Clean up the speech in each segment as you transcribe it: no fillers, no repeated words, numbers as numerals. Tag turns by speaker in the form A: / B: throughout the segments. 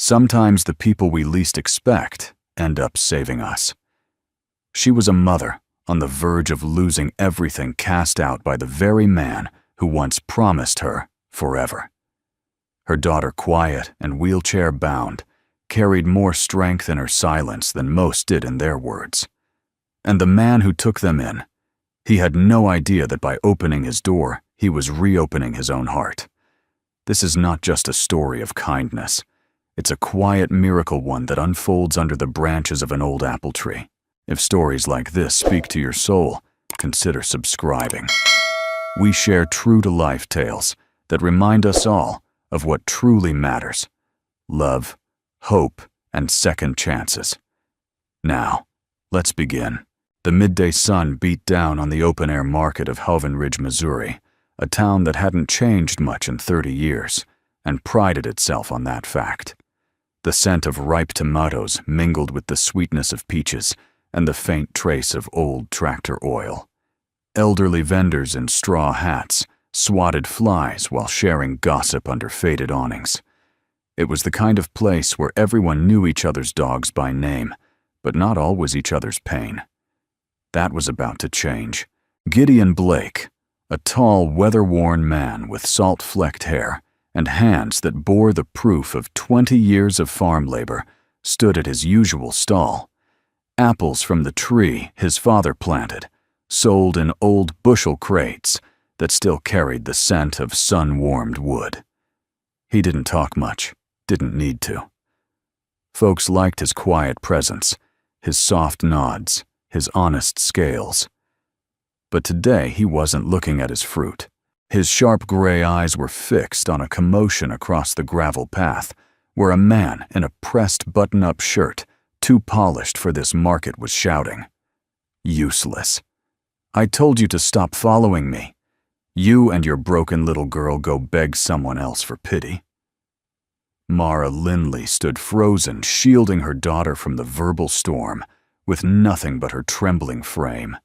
A: Sometimes the people we least expect end up saving us. She was a mother on the verge of losing everything, cast out by the very man who once promised her forever. Her daughter, quiet and wheelchair-bound, carried more strength in her silence than most did in their words. And the man who took them in, he had no idea that by opening his door, he was reopening his own heart. This is not just a story of kindness. It's a quiet miracle, one that unfolds under the branches of an old apple tree. If stories like this speak to your soul, consider subscribing. We share true-to-life tales that remind us all of what truly matters: love, hope, and second chances. Now, let's begin. The midday sun beat down on the open-air market of Hoven Ridge, Missouri, a town that hadn't changed much in 30 years, and prided itself on that fact. The scent of ripe tomatoes mingled with the sweetness of peaches and the faint trace of old tractor oil. Elderly vendors in straw hats swatted flies while sharing gossip under faded awnings. It was the kind of place where everyone knew each other's dogs by name, but not always each other's pain. That was about to change. Gideon Blake, a tall, weather-worn man with salt-flecked hair and hands that bore the proof of 20 years of farm labor, stood at his usual stall. Apples from the tree his father planted, sold in old bushel crates that still carried the scent of sun-warmed wood. He didn't talk much, didn't need to. Folks liked his quiet presence, his soft nods, his honest scales. But today he wasn't looking at his fruit. His sharp gray eyes were fixed on a commotion across the gravel path, where a man in a pressed button-up shirt, too polished for this market, was shouting, "Useless. I told you to stop following me. You and your broken little girl go beg someone else for pity." Mara Lindley stood frozen, shielding her daughter from the verbal storm, with nothing but her trembling frame.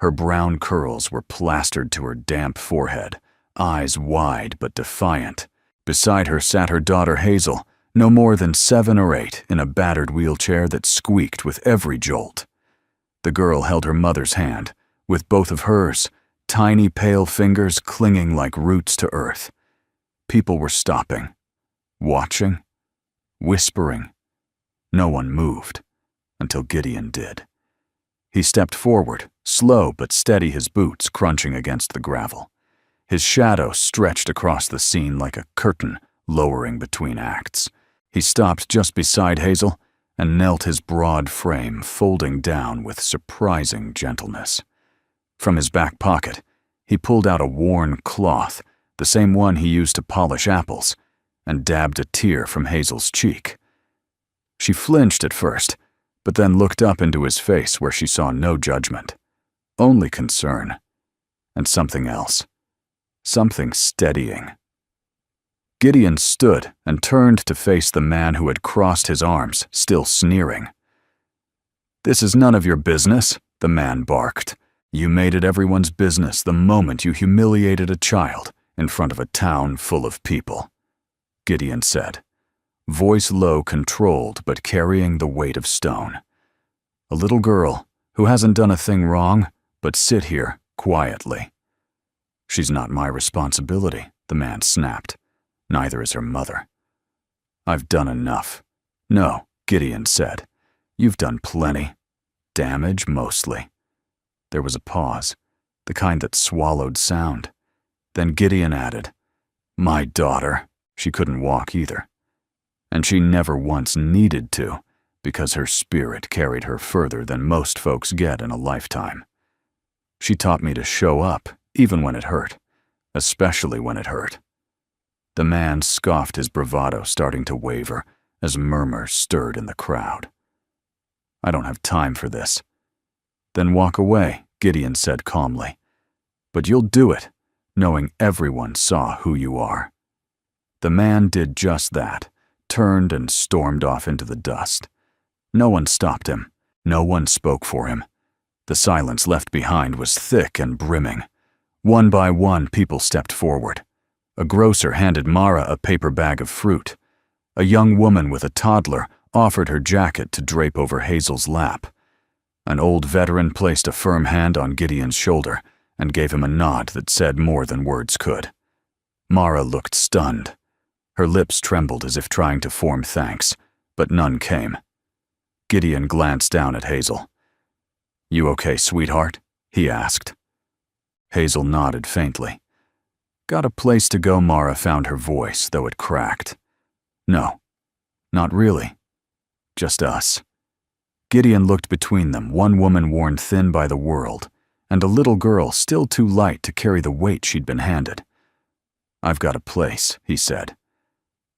A: Her brown curls were plastered to her damp forehead, eyes wide but defiant. Beside her sat her daughter Hazel, no more than 7 or 8, in a battered wheelchair that squeaked with every jolt. The girl held her mother's hand, with both of hers, tiny pale fingers clinging like roots to earth. People were stopping, watching, whispering. No one moved, until Gideon did. He stepped forward, slow but steady, his boots crunching against the gravel. His shadow stretched across the scene like a curtain, lowering between acts. He stopped just beside Hazel and knelt, his broad frame folding down with surprising gentleness. From his back pocket, he pulled out a worn cloth, the same one he used to polish apples, and dabbed a tear from Hazel's cheek. She flinched at first, but then looked up into his face where she saw no judgment, only concern, and something else, something steadying. Gideon stood and turned to face the man who had crossed his arms, still sneering. "This is none of your business," the man barked. "You made it everyone's business the moment you humiliated a child in front of a town full of people," Gideon said, voice low, controlled but carrying the weight of stone. "A little girl who hasn't done a thing wrong, but sit here quietly." "She's not my responsibility," the man snapped. "Neither is her mother." "I've done enough." "No," Gideon said. "You've done plenty. Damage, mostly." There was a pause, the kind that swallowed sound. Then Gideon added, "My daughter, she couldn't walk either. And she never once needed to, because her spirit carried her further than most folks get in a lifetime. She taught me to show up, even when it hurt, especially when it hurt." The man scoffed, his bravado starting to waver as murmurs stirred in the crowd. "I don't have time for this." "Then walk away," Gideon said calmly. "But you'll do it, knowing everyone saw who you are." The man did just that, turned and stormed off into the dust. No one stopped him. No one spoke for him. The silence left behind was thick and brimming. One by one, people stepped forward. A grocer handed Mara a paper bag of fruit. A young woman with a toddler offered her jacket to drape over Hazel's lap. An old veteran placed a firm hand on Gideon's shoulder and gave him a nod that said more than words could. Mara looked stunned. Her lips trembled as if trying to form thanks, but none came. Gideon glanced down at Hazel. "You okay, sweetheart?" he asked. Hazel nodded faintly. "Got a place to go?" Mara found her voice, though it cracked. "No, not really. Just us." Gideon looked between them, one woman worn thin by the world, and a little girl still too light to carry the weight she'd been handed. "I've got a place," he said.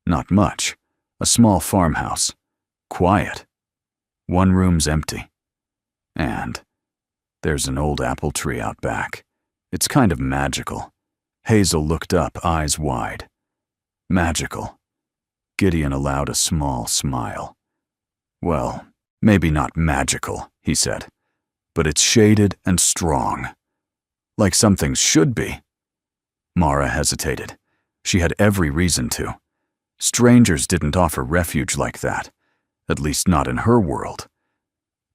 A: "Not much. A small farmhouse. Quiet. One room's empty. And there's an old apple tree out back. It's kind of magical." Hazel looked up, eyes wide. "Magical." Gideon allowed a small smile. "Well, maybe not magical," he said, "but it's shaded and strong. Like some things should be." Mara hesitated. She had every reason to. Strangers didn't offer refuge like that, at least not in her world.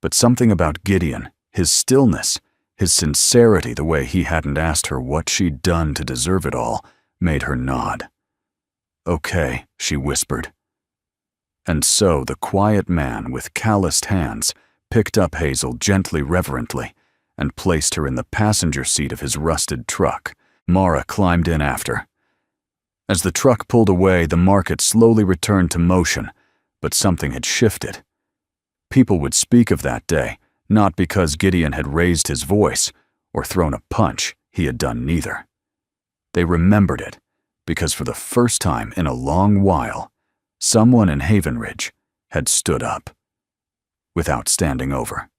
A: But something about Gideon, his stillness, his sincerity, the way he hadn't asked her what she'd done to deserve it all, made her nod. "Okay," she whispered. And so the quiet man with calloused hands picked up Hazel gently, reverently, and placed her in the passenger seat of his rusted truck. Mara climbed in after. As the truck pulled away, the market slowly returned to motion, but something had shifted. People would speak of that day, not because Gideon had raised his voice or thrown a punch. He had done neither. They remembered it because for the first time in a long while, someone in Haven Ridge had stood up, without standing over.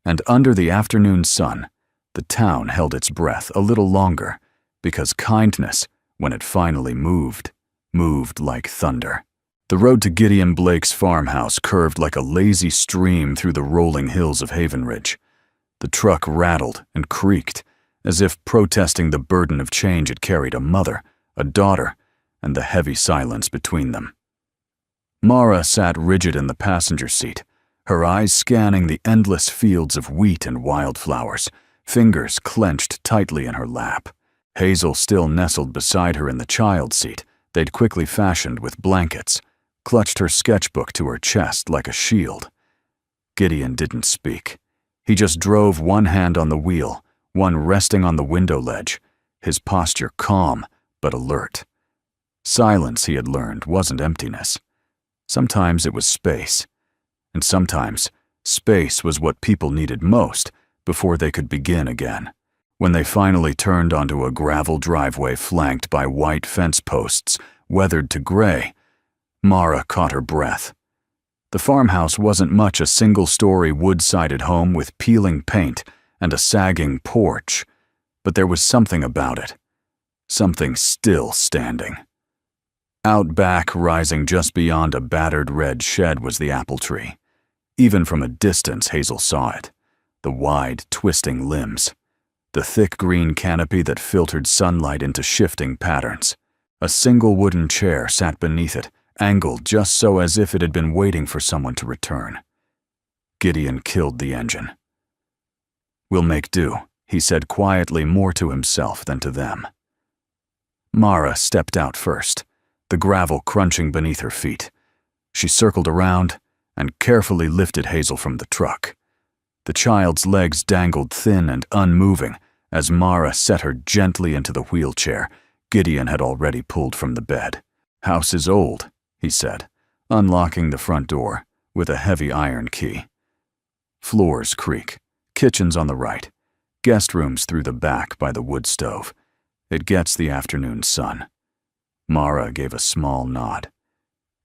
A: And under the afternoon sun, the town held its breath a little longer, because kindness, when it finally moved like thunder. The road to Gideon Blake's farmhouse curved like a lazy stream through the rolling hills of Haven Ridge. The truck rattled and creaked, as if protesting the burden of change it carried a mother, a daughter, and the heavy silence between them. Mara sat rigid in the passenger seat, her eyes scanning the endless fields of wheat and wildflowers, fingers clenched tightly in her lap. Hazel still nestled beside her in the child seat they'd quickly fashioned with blankets, clutched her sketchbook to her chest like a shield. Gideon didn't speak. He just drove one hand on the wheel, one resting on the window ledge, his posture calm but alert. Silence, he had learned, wasn't emptiness. Sometimes it was space, and sometimes space was what people needed most before they could begin again. When they finally turned onto a gravel driveway flanked by white fence posts, weathered to gray, Mara caught her breath. The farmhouse wasn't much, a single-story wood-sided home with peeling paint and a sagging porch, but there was something about it, something still standing. Out back, rising just beyond a battered red shed, was the apple tree. Even from a distance, Hazel saw it. The wide, twisting limbs. The thick green canopy that filtered sunlight into shifting patterns. A single wooden chair sat beneath it, angled just so as if it had been waiting for someone to return. Gideon killed the engine. "We'll make do," he said quietly, more to himself than to them. Mara stepped out first, the gravel crunching beneath her feet. She circled around and carefully lifted Hazel from the truck. The child's legs dangled thin and unmoving as Mara set her gently into the wheelchair Gideon had already pulled from the bed. "House is old," he said, unlocking the front door with a heavy iron key. Floors creak, kitchen's on the right, guest rooms through the back by the wood stove. It gets the afternoon sun. Mara gave a small nod.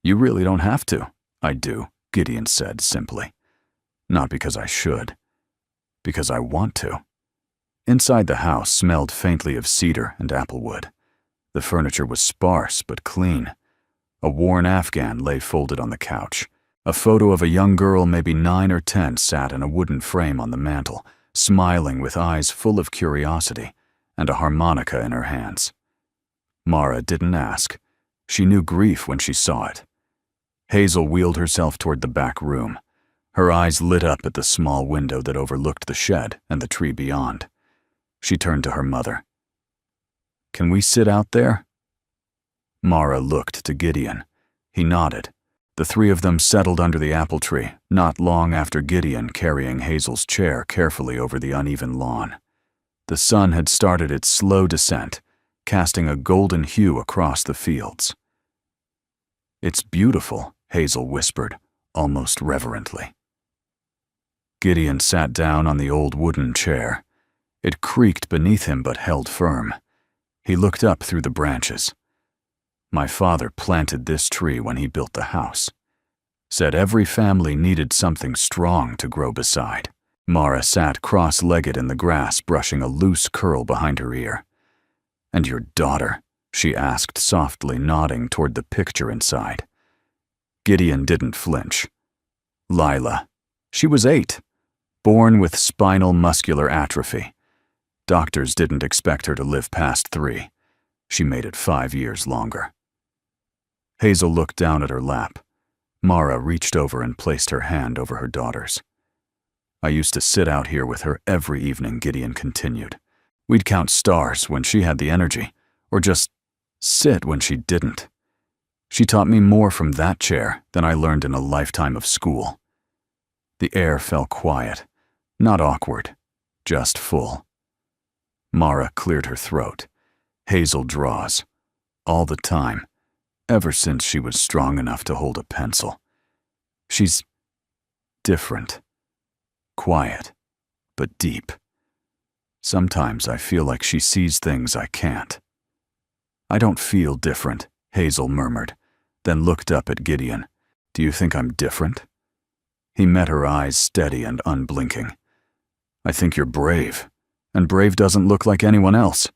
A: "You really don't have to." "I do," Gideon said simply. "Not because I should. Because I want to." Inside the house smelled faintly of cedar and applewood. The furniture was sparse but clean. A worn Afghan lay folded on the couch. A photo of a young girl, maybe 9 or 10, sat in a wooden frame on the mantel, smiling with eyes full of curiosity and a harmonica in her hands. Mara didn't ask, She knew grief when she saw it. Hazel wheeled herself toward the back room. Her eyes lit up at the small window that overlooked the shed and the tree beyond. She turned to her mother. "Can we sit out there?" Mara looked to Gideon. He nodded. The three of them settled under the apple tree, not long after Gideon carrying Hazel's chair carefully over the uneven lawn. The sun had started its slow descent, casting a golden hue across the fields. "It's beautiful," Hazel whispered, almost reverently. Gideon sat down on the old wooden chair. It creaked beneath him but held firm. He looked up through the branches. "My father planted this tree when he built the house. Said every family needed something strong to grow beside." Mara sat cross-legged in the grass, brushing a loose curl behind her ear. "And your daughter?" she asked softly, nodding toward the picture inside. Gideon didn't flinch. "Lila. She was 8, born with spinal muscular atrophy. Doctors didn't expect her to live past 3. She made it 5 years longer." Hazel looked down at her lap. Mara reached over and placed her hand over her daughter's. "I used to sit out here with her every evening," Gideon continued. "We'd count stars when she had the energy, or just sit when she didn't. She taught me more from that chair than I learned in a lifetime of school." The air fell quiet, not awkward, just full. Mara cleared her throat. "Hazel draws. All the time. Ever since she was strong enough to hold a pencil. She's different. Quiet, but deep. Sometimes I feel like she sees things I can't." "I don't feel different," Hazel murmured, then looked up at Gideon. "Do you think I'm different?" He met her eyes steady and unblinking. "I think you're brave, and brave doesn't look like anyone else."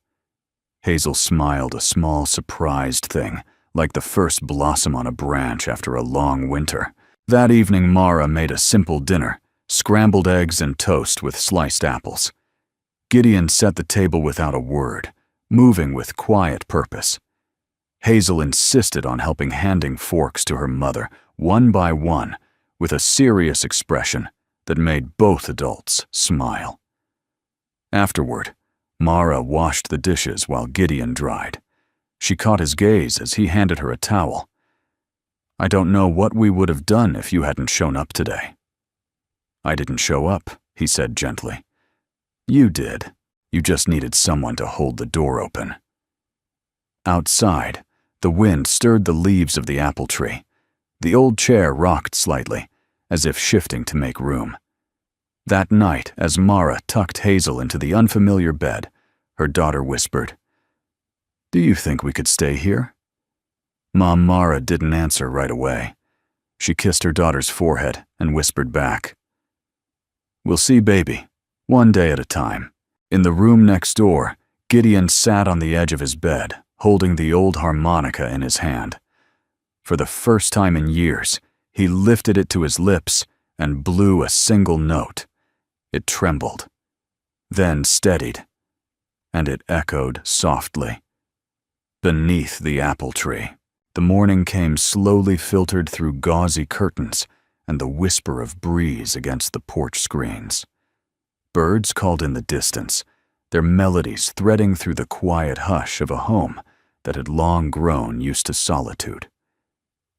A: Hazel smiled, a small, surprised thing, like the first blossom on a branch after a long winter. That evening, Mara made a simple dinner, scrambled eggs and toast with sliced apples. Gideon set the table without a word, moving with quiet purpose. Hazel insisted on handing forks to her mother, one by one, with a serious expression that made both adults smile. Afterward, Mara washed the dishes while Gideon dried. She caught his gaze as he handed her a towel. "I don't know what we would have done if you hadn't shown up today." "I didn't show up," he said gently. "You did. You just needed someone to hold the door open." Outside, the wind stirred the leaves of the apple tree. The old chair rocked slightly, as if shifting to make room. That night, as Mara tucked Hazel into the unfamiliar bed, her daughter whispered, "Do you think we could stay here?" Mom Mara didn't answer right away. She kissed her daughter's forehead and whispered back, "We'll see, baby, one day at a time." In the room next door, Gideon sat on the edge of his bed, holding the old harmonica in his hand. For the first time in years, he lifted it to his lips and blew a single note. It trembled, then steadied, and it echoed softly. Beneath the apple tree, the morning came slowly filtered through gauzy curtains and the whisper of breeze against the porch screens. Birds called in the distance, their melodies threading through the quiet hush of a home that had long grown used to solitude.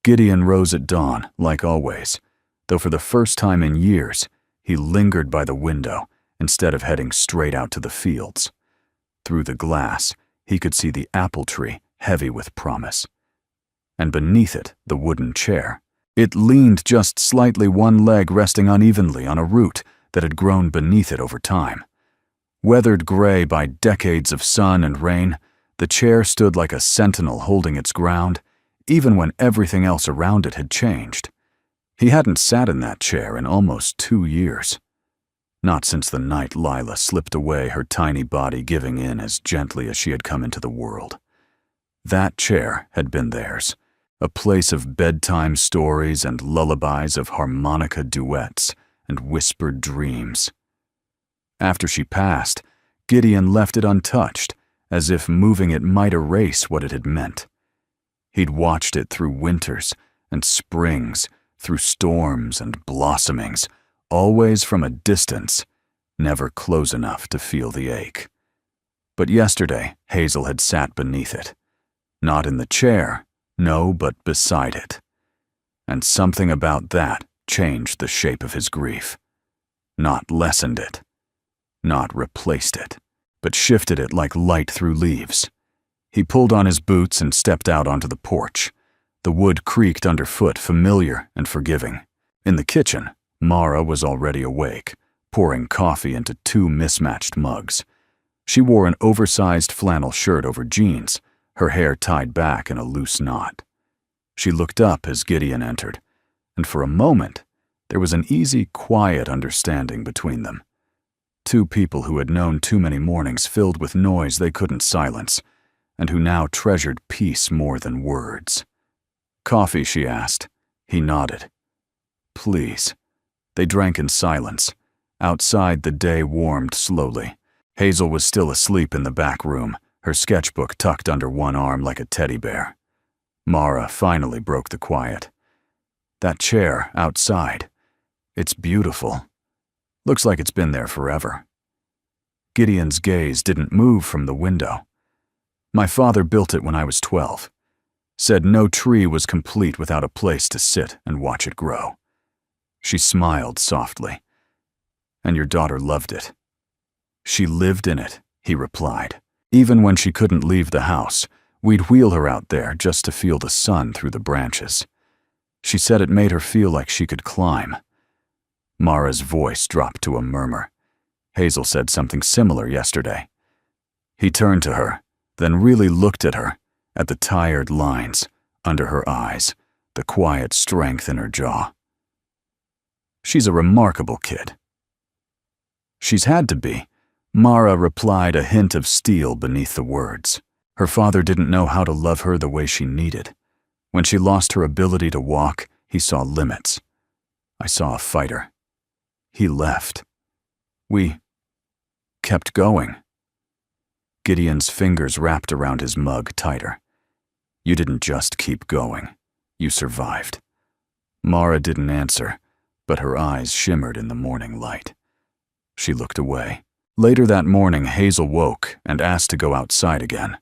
A: Gideon rose at dawn, like always, though for the first time in years, he lingered by the window instead of heading straight out to the fields. Through the glass, he could see the apple tree heavy with promise. And beneath it, the wooden chair. It leaned just slightly, one leg resting unevenly on a root that had grown beneath it over time. Weathered gray by decades of sun and rain, the chair stood like a sentinel holding its ground, even when everything else around it had changed. He hadn't sat in that chair in almost 2 years. Not since the night Lila slipped away, her tiny body giving in as gently as she had come into the world. That chair had been theirs, a place of bedtime stories and lullabies, of harmonica duets and whispered dreams. After she passed, Gideon left it untouched, as if moving it might erase what it had meant. He'd watched it through winters and springs, through storms and blossomings, always from a distance, never close enough to feel the ache. But yesterday, Hazel had sat beneath it. Not in the chair, no, but beside it. And something about that changed the shape of his grief. Not lessened it. Not replaced it, but shifted it like light through leaves. He pulled on his boots and stepped out onto the porch. The wood creaked underfoot, familiar and forgiving. In the kitchen, Mara was already awake, pouring coffee into 2 mismatched mugs. She wore an oversized flannel shirt over jeans, her hair tied back in a loose knot. She looked up as Gideon entered, and for a moment, there was an easy, quiet understanding between them. 2 people who had known too many mornings filled with noise they couldn't silence, and who now treasured peace more than words. "Coffee?" she asked. He nodded. "Please." They drank in silence. Outside, the day warmed slowly. Hazel was still asleep in the back room, her sketchbook tucked under one arm like a teddy bear. Mara finally broke the quiet. "That chair outside. It's beautiful. Looks like it's been there forever." Gideon's gaze didn't move from the window. "My father built it when I was 12. Said no tree was complete without a place to sit and watch it grow." She smiled softly. "And your daughter loved it." "She lived in it," he replied. "Even when she couldn't leave the house, we'd wheel her out there just to feel the sun through the branches. She said it made her feel like she could climb." Mara's voice dropped to a murmur. Hazel said something similar yesterday. He turned to her, then really looked at her, at the tired lines under her eyes, the quiet strength in her jaw. "She's a remarkable kid." "She's had to be," Mara replied, a hint of steel beneath the words. Her father didn't know how to love her the way she needed. When she lost her ability to walk, he saw limits. "I saw a fighter. He left. We kept going." Gideon's fingers wrapped around his mug tighter. "You didn't just keep going. You survived." Mara didn't answer, but her eyes shimmered in the morning light. She looked away. Later that morning, Hazel woke and asked to go outside again.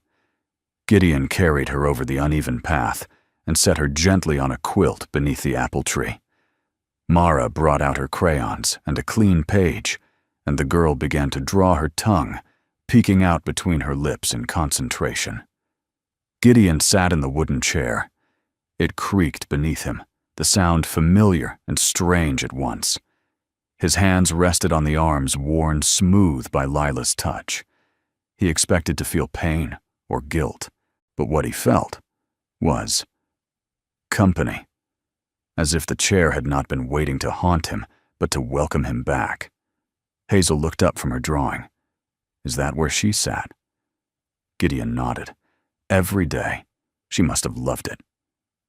A: Gideon carried her over the uneven path and set her gently on a quilt beneath the apple tree. Mara brought out her crayons and a clean page, and the girl began to draw her tongue, peeking out between her lips in concentration. Gideon sat in the wooden chair. It creaked beneath him, the sound familiar and strange at once. His hands rested on the arms worn smooth by Lila's touch. He expected to feel pain or guilt, but what he felt was company. As if the chair had not been waiting to haunt him, but to welcome him back. Hazel looked up from her drawing. Is that where she sat? Gideon nodded. Every day. She must have loved it.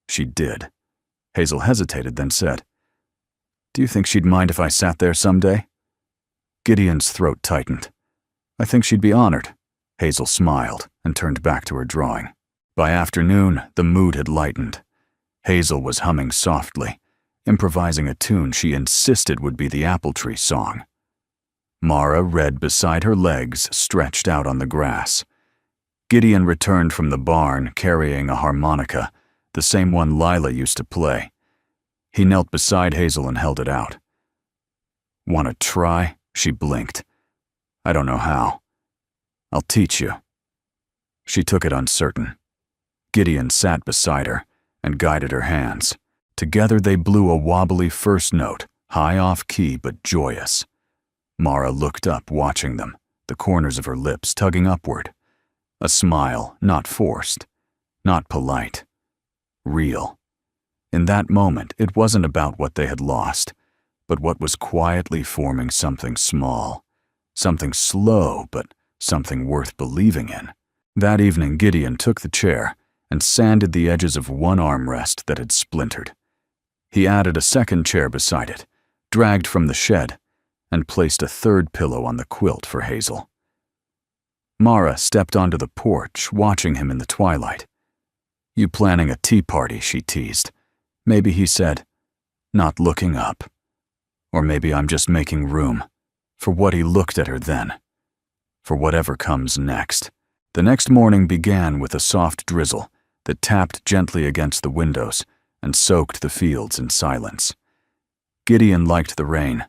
A: She did. Hazel hesitated, then said, "Do you think she'd mind if I sat there someday?" Gideon's throat tightened. "I think she'd be honored." Hazel smiled and turned back to her drawing. By afternoon, the mood had lightened. Hazel was humming softly, improvising a tune she insisted would be the apple tree song. Mara read beside her legs, stretched out on the grass. Gideon returned from the barn carrying a harmonica, the same one Lila used to play. He knelt beside Hazel and held it out. "Want to try?" She blinked. "I don't know how. I'll teach you." She took it uncertain. Gideon sat beside her and guided her hands. Together they blew a wobbly first note, high off key but joyous. Mara looked up, watching them, the corners of her lips tugging upward. A smile, not forced, not polite, real. In that moment, it wasn't about what they had lost, but what was quietly forming something small, something slow, but something worth believing in. That evening, Gideon took the chair and sanded the edges of one armrest that had splintered. He added a second chair beside it, dragged from the shed, and placed a third pillow on the quilt for Hazel. Mara stepped onto the porch, watching him in the twilight. "You planning a tea party," she teased. Maybe he said, "Not looking up." Or maybe I'm just making room for what he looked at her then, for whatever comes next. The next morning began with a soft drizzle that tapped gently against the windows and soaked the fields in silence. Gideon liked the rain.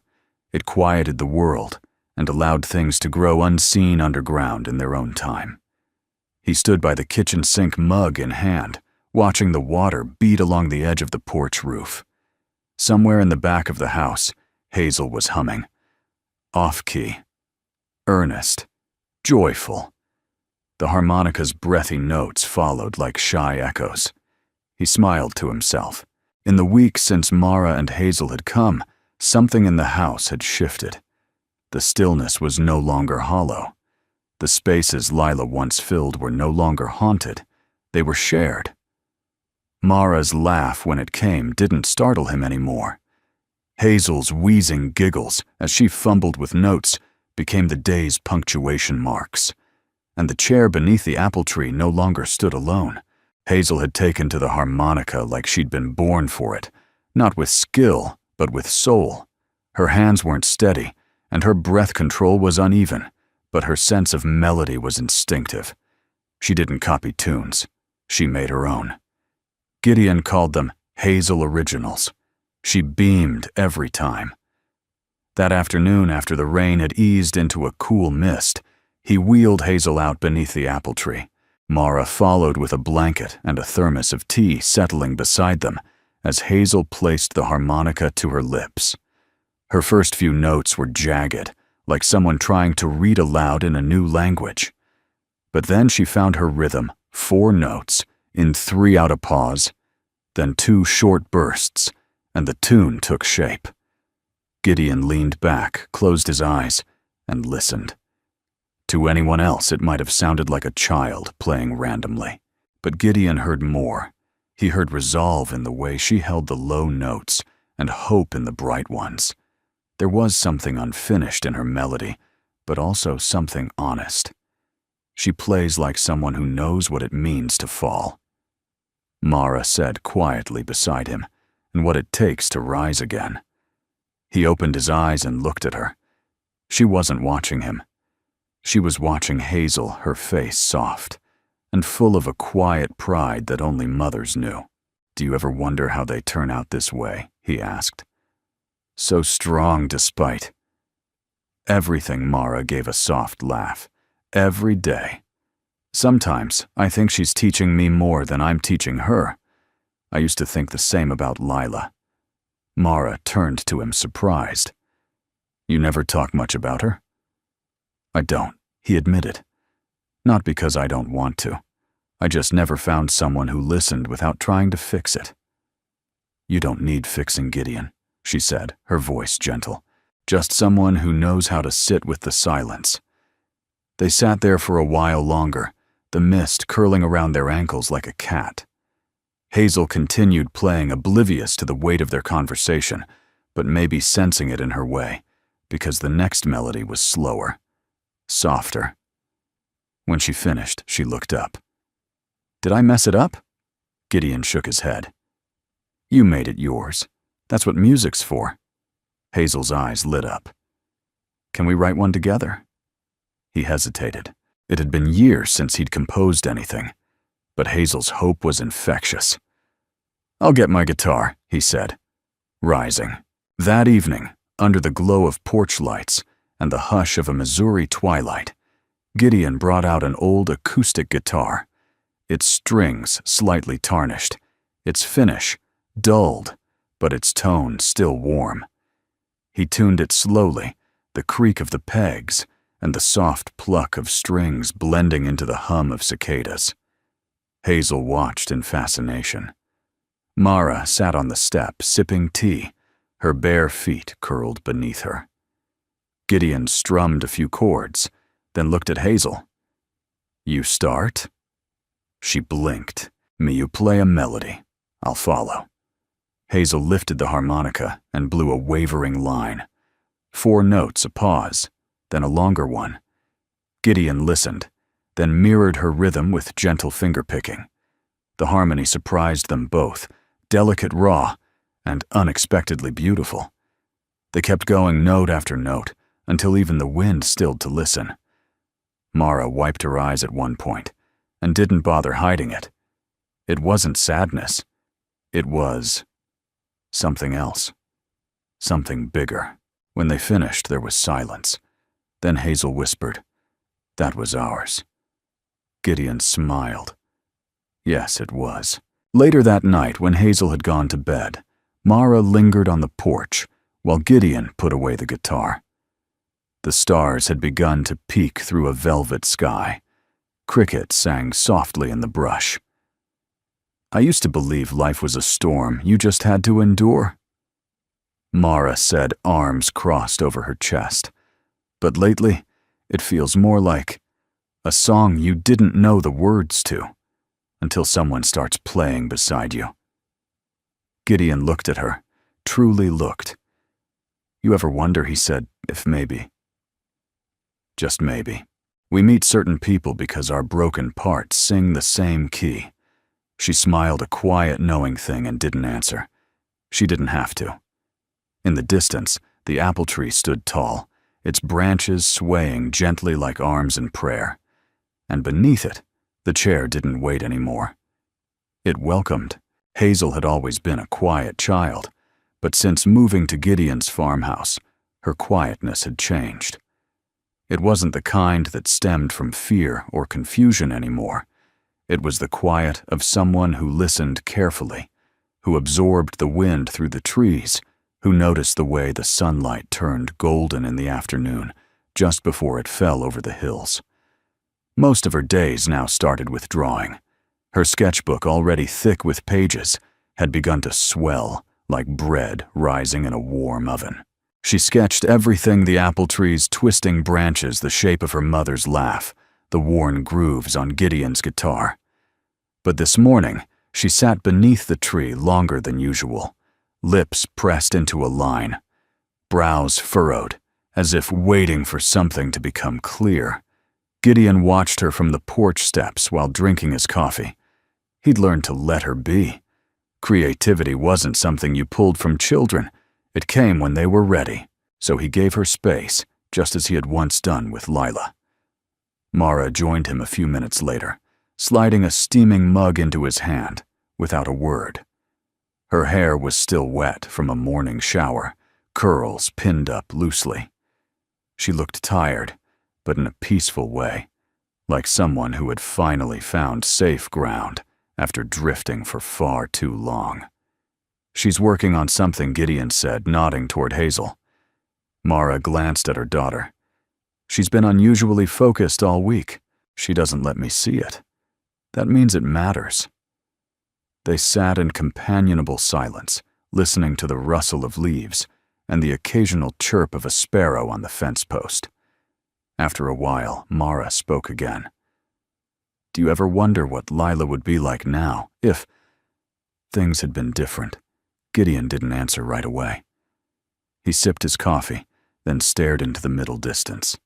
A: It quieted the world and allowed things to grow unseen underground in their own time. He stood by the kitchen sink, mug in hand, watching the water beat along the edge of the porch roof. Somewhere in the back of the house, Hazel was humming. Off-key, earnest, joyful. The harmonica's breathy notes followed like shy echoes. He smiled to himself. In the weeks since Mara and Hazel had come, something in the house had shifted. The stillness was no longer hollow. The spaces Lila once filled were no longer haunted. They were shared. Mara's laugh, when it came, didn't startle him anymore. Hazel's wheezing giggles as she fumbled with notes became the day's punctuation marks. And the chair beneath the apple tree no longer stood alone. Hazel had taken to the harmonica like she'd been born for it, not with skill, but with soul. Her hands weren't steady, and her breath control was uneven, but her sense of melody was instinctive. She didn't copy tunes. She made her own. Gideon called them Hazel Originals. She beamed every time. That afternoon, after the rain had eased into a cool mist, he wheeled Hazel out beneath the apple tree. Mara followed with a blanket and a thermos of tea settling beside them as Hazel placed the harmonica to her lips. Her first few notes were jagged, like someone trying to read aloud in a new language. But then she found her rhythm, 4 notes, in 3 out a pause, then 2 short bursts, and the tune took shape. Gideon leaned back, closed his eyes, and listened. To anyone else, it might have sounded like a child playing randomly. But Gideon heard more. He heard resolve in the way she held the low notes and hope in the bright ones. There was something unfinished in her melody, but also something honest. She plays like someone who knows what it means to fall. Mara said quietly beside him, and what it takes to rise again. He opened his eyes and looked at her. She wasn't watching him. She was watching Hazel, her face soft, and full of a quiet pride that only mothers knew. "Do you ever wonder how they turn out this way?" he asked. "So strong despite." Everything. Mara gave a soft laugh. "Every day. Sometimes I think she's teaching me more than I'm teaching her. I used to think the same about Lila." Mara turned to him surprised. "You never talk much about her?" "I don't," he admitted. "Not because I don't want to. I just never found someone who listened without trying to fix it." "You don't need fixing, Gideon," she said, her voice gentle. "Just someone who knows how to sit with the silence." They sat there for a while longer, the mist curling around their ankles like a cat. Hazel continued playing, oblivious to the weight of their conversation, but maybe sensing it in her way, because the next melody was slower. Softer. When she finished, she looked up. "Did I mess it up?" Gideon shook his head. "You made it yours. That's what music's for." Hazel's eyes lit up. "Can we write one together?" He hesitated. It had been years since he'd composed anything, but Hazel's hope was infectious. "I'll get my guitar," he said, rising. That evening, under the glow of porch lights and the hush of a Missouri twilight, Gideon brought out an old acoustic guitar, its strings slightly tarnished, its finish dulled, but its tone still warm. He tuned it slowly, the creak of the pegs and the soft pluck of strings blending into the hum of cicadas. Hazel watched in fascination. Mara sat on the step, sipping tea, her bare feet curled beneath her. Gideon strummed a few chords, then looked at Hazel. "You start?" She blinked. "Me, you play a melody. I'll follow." Hazel lifted the harmonica and blew a wavering line. 4 notes, a pause, then a longer one. Gideon listened, then mirrored her rhythm with gentle finger-picking. The harmony surprised them both, delicate raw and unexpectedly beautiful. They kept going note after note, until even the wind stilled to listen. Mara wiped her eyes at one point, and didn't bother hiding it. It wasn't sadness. It was something else. Something bigger. When they finished, there was silence. Then Hazel whispered, "That was ours." Gideon smiled. Yes, it was. Later that night, when Hazel had gone to bed, Mara lingered on the porch while Gideon put away the guitar. The stars had begun to peek through a velvet sky. Crickets sang softly in the brush. "I used to believe life was a storm you just had to endure," Mara said, arms crossed over her chest. "But lately, it feels more like a song you didn't know the words to, until someone starts playing beside you." Gideon looked at her, truly looked. "You ever wonder," he said, "if maybe, just maybe, we meet certain people because our broken parts sing the same key?" She smiled a quiet, knowing thing and didn't answer. She didn't have to. In the distance, the apple tree stood tall, its branches swaying gently like arms in prayer. And beneath it, the chair didn't wait anymore. It welcomed. Hazel had always been a quiet child, but since moving to Gideon's farmhouse, her quietness had changed. It wasn't the kind that stemmed from fear or confusion anymore. It was the quiet of someone who listened carefully, who absorbed the wind through the trees, who noticed the way the sunlight turned golden in the afternoon, just before it fell over the hills. Most of her days now started with drawing. Her sketchbook, already thick with pages, had begun to swell like bread rising in a warm oven. She sketched everything: the apple tree's twisting branches, the shape of her mother's laugh, the worn grooves on Gideon's guitar. But this morning, she sat beneath the tree longer than usual, lips pressed into a line, brows furrowed, as if waiting for something to become clear. Gideon watched her from the porch steps while drinking his coffee. He'd learned to let her be. Creativity wasn't something you pulled from children. It came when they were ready, so he gave her space, just as he had once done with Lila. Mara joined him a few minutes later, sliding a steaming mug into his hand, without a word. Her hair was still wet from a morning shower, curls pinned up loosely. She looked tired, but in a peaceful way, like someone who had finally found safe ground after drifting for far too long. "She's working on something," Gideon said, nodding toward Hazel. Mara glanced at her daughter. "She's been unusually focused all week. She doesn't let me see it. That means it matters." They sat in companionable silence, listening to the rustle of leaves and the occasional chirp of a sparrow on the fence post. After a while, Mara spoke again. "Do you ever wonder what Lila would be like now if things had been different?" Gideon didn't answer right away. He sipped his coffee, then stared into the middle distance.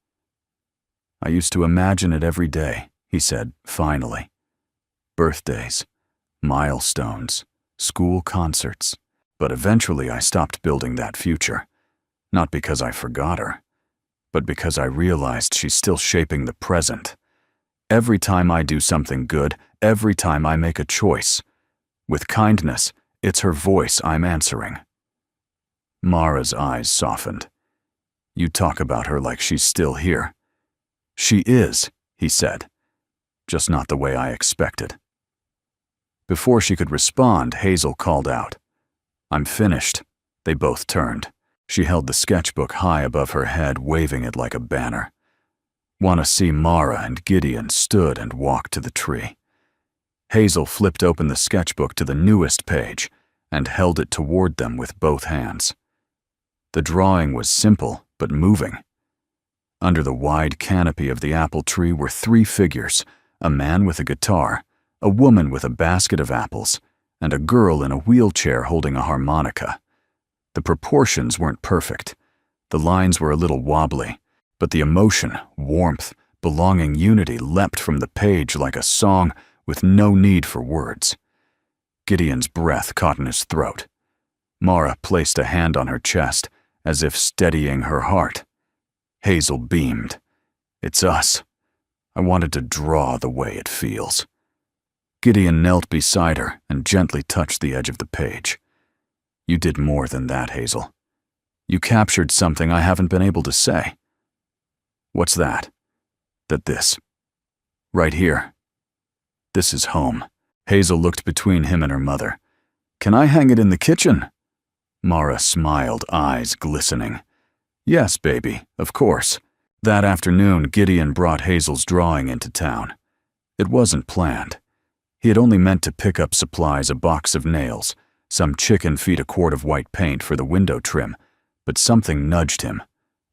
A: "I used to imagine it every day," he said, finally. "Birthdays, milestones, school concerts. But eventually I stopped building that future. Not because I forgot her, but because I realized she's still shaping the present. Every time I do something good, every time I make a choice, with kindness, it's her voice I'm answering." Mara's eyes softened. "You talk about her like she's still here." "She is," he said, "just not the way I expected." Before she could respond, Hazel called out, "I'm finished." They both turned. She held the sketchbook high above her head, waving it like a banner. "Want to see Mara?" and Gideon stood and walked to the tree. Hazel flipped open the sketchbook to the newest page and held it toward them with both hands. The drawing was simple but moving. Under the wide canopy of the apple tree were 3 figures: a man with a guitar, a woman with a basket of apples, and a girl in a wheelchair holding a harmonica. The proportions weren't perfect. The lines were a little wobbly, but the emotion, warmth, belonging, unity leapt from the page like a song with no need for words. Gideon's breath caught in his throat. Mara placed a hand on her chest, as if steadying her heart. Hazel beamed. "It's us. I wanted to draw the way it feels." Gideon knelt beside her and gently touched the edge of the page. "You did more than that, Hazel. You captured something I haven't been able to say." "What's that?" "That this. Right here. This is home." Hazel looked between him and her mother. "Can I hang it in the kitchen?" Mara smiled, eyes glistening. "Yes, baby, of course." That afternoon, Gideon brought Hazel's drawing into town. It wasn't planned. He had only meant to pick up supplies, a box of nails, some chicken feed, a quart of white paint for the window trim, but something nudged him,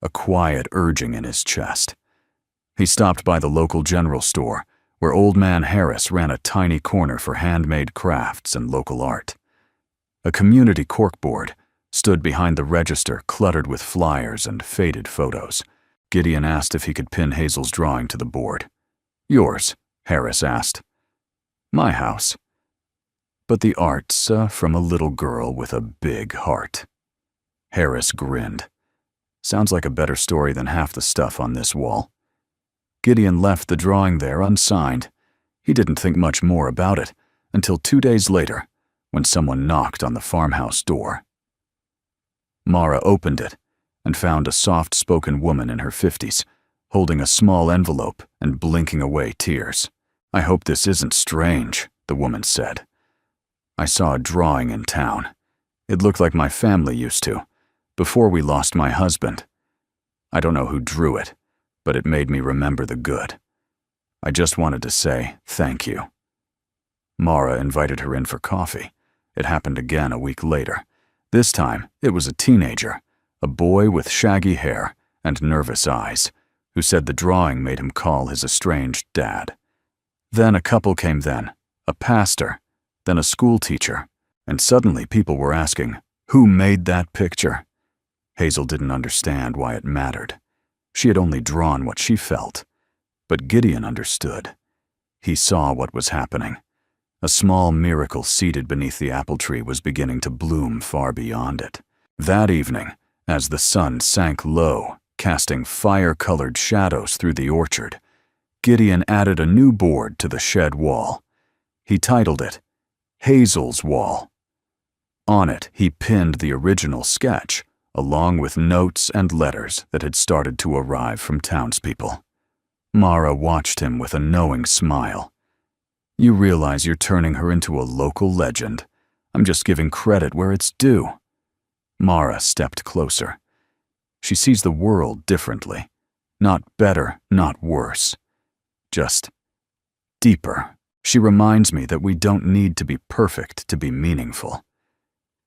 A: a quiet urging in his chest. He stopped by the local general store, where Old Man Harris ran a tiny corner for handmade crafts and local art. A community corkboard stood behind the register, cluttered with flyers and faded photos. Gideon asked if he could pin Hazel's drawing to the board. "Yours?" Harris asked. "My house. But the art's from a little girl with a big heart." Harris grinned. "Sounds like a better story than half the stuff on this wall." Gideon left the drawing there unsigned. He didn't think much more about it until 2 days later, when someone knocked on the farmhouse door. Mara opened it and found a soft-spoken woman in her 50s, holding a small envelope and blinking away tears. "I hope this isn't strange," the woman said. "I saw a drawing in town. It looked like my family used to, before we lost my husband. I don't know who drew it, but it made me remember the good. I just wanted to say thank you." Mara invited her in for coffee. It happened again a week later. This time, it was a teenager, a boy with shaggy hair and nervous eyes, who said the drawing made him call his estranged dad. Then a couple came then, a pastor, then a school teacher, and suddenly people were asking, who made that picture? Hazel didn't understand why it mattered. She had only drawn what she felt. But Gideon understood. He saw what was happening. A small miracle seated beneath the apple tree was beginning to bloom far beyond it. That evening, as the sun sank low, casting fire-colored shadows through the orchard, Gideon added a new board to the shed wall. He titled it, Hazel's Wall. On it, he pinned the original sketch, along with notes and letters that had started to arrive from townspeople. Mara watched him with a knowing smile. "You realize you're turning her into a local legend. I'm just giving credit where it's due." Mara stepped closer. She sees the world differently. Not better, not worse. Just deeper. She reminds me that we don't need to be perfect to be meaningful.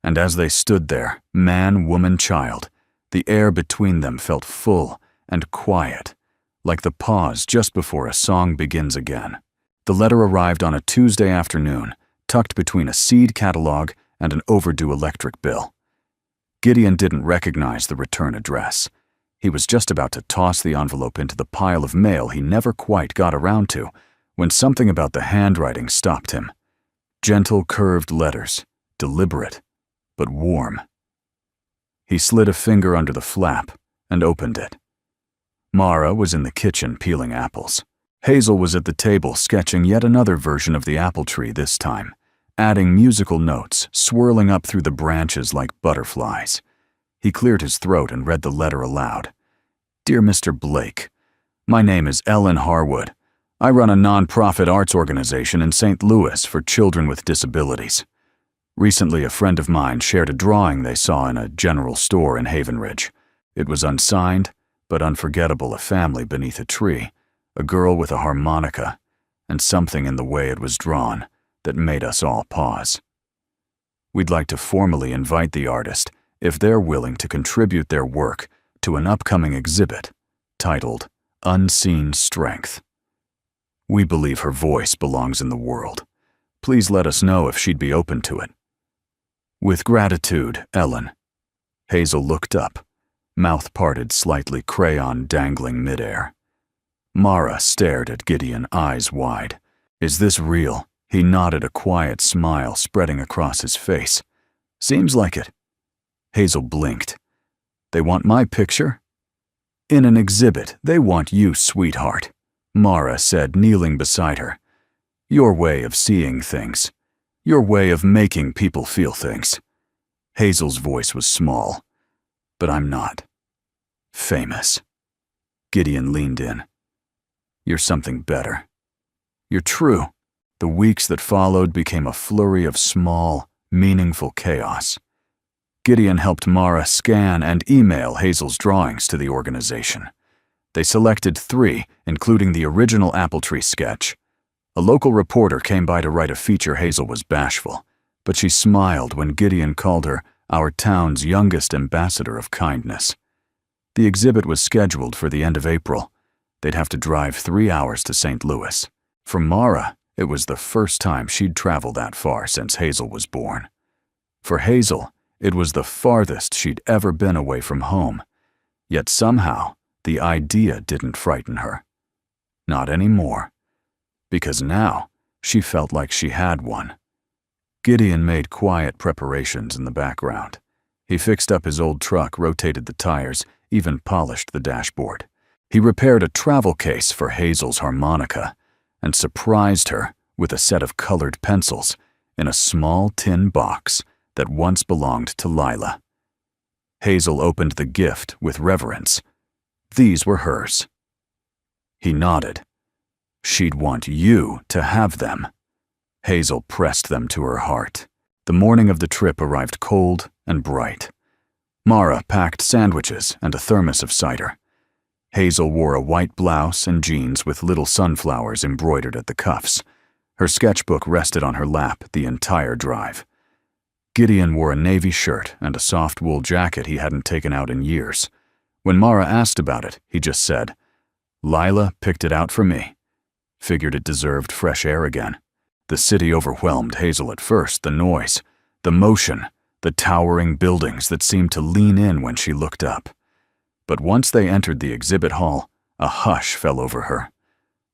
A: And as they stood there, man, woman, child, the air between them felt full and quiet, like the pause just before a song begins again. The letter arrived on a Tuesday afternoon, tucked between a seed catalog and an overdue electric bill. Gideon didn't recognize the return address. He was just about to toss the envelope into the pile of mail he never quite got around to, when something about the handwriting stopped him. Gentle, curved letters, deliberate, but warm. He slid a finger under the flap and opened it. Mara was in the kitchen peeling apples. Hazel was at the table sketching yet another version of the apple tree this time, adding musical notes, swirling up through the branches like butterflies. He cleared his throat and read the letter aloud. "Dear Mr. Blake, my name is Ellen Harwood. I run a non-profit arts organization in St. Louis for children with disabilities. Recently, a friend of mine shared a drawing they saw in a general store in Haven Ridge. It was unsigned, but unforgettable, a family beneath a tree, a girl with a harmonica, and something in the way it was drawn that made us all pause. We'd like to formally invite the artist, if they're willing to contribute their work, to an upcoming exhibit titled Unseen Strength. We believe her voice belongs in the world. Please let us know if she'd be open to it. With gratitude, Ellen." Hazel looked up, mouth parted slightly, crayon dangling midair. Mara stared at Gideon, eyes wide. "Is this real?" He nodded, a quiet smile spreading across his face. Seems like it. Hazel blinked. They want my picture? In an exhibit, they want you, sweetheart, Mara said, kneeling beside her. Your way of seeing things. Your way of making people feel things. Hazel's voice was small. But I'm not. Famous. Gideon leaned in. You're something better. You're true. The weeks that followed became a flurry of small, meaningful chaos. Gideon helped Mara scan and email Hazel's drawings to the organization. They selected 3, including the original apple tree sketch. A local reporter came by to write a feature. Hazel was bashful, but she smiled when Gideon called her our town's youngest ambassador of kindness. The exhibit was scheduled for the end of April. They'd have to drive 3 hours to St. Louis. For Mara, it was the first time she'd traveled that far since Hazel was born. For Hazel, it was the farthest she'd ever been away from home. Yet somehow, the idea didn't frighten her. Not anymore. Because now, she felt like she had one. Gideon made quiet preparations in the background. He fixed up his old truck, rotated the tires, even polished the dashboard. He repaired a travel case for Hazel's harmonica and surprised her with a set of colored pencils in a small tin box that once belonged to Lila. Hazel opened the gift with reverence. These were hers. He nodded. She'd want you to have them. Hazel pressed them to her heart. The morning of the trip arrived cold and bright. Mara packed sandwiches and a thermos of cider. Hazel wore a white blouse and jeans with little sunflowers embroidered at the cuffs. Her sketchbook rested on her lap the entire drive. Gideon wore a navy shirt and a soft wool jacket he hadn't taken out in years. When Mara asked about it, he just said, "Lila picked it out for me. Figured it deserved fresh air again." The city overwhelmed Hazel at first, the noise, the motion, the towering buildings that seemed to lean in when she looked up. But once they entered the exhibit hall, a hush fell over her.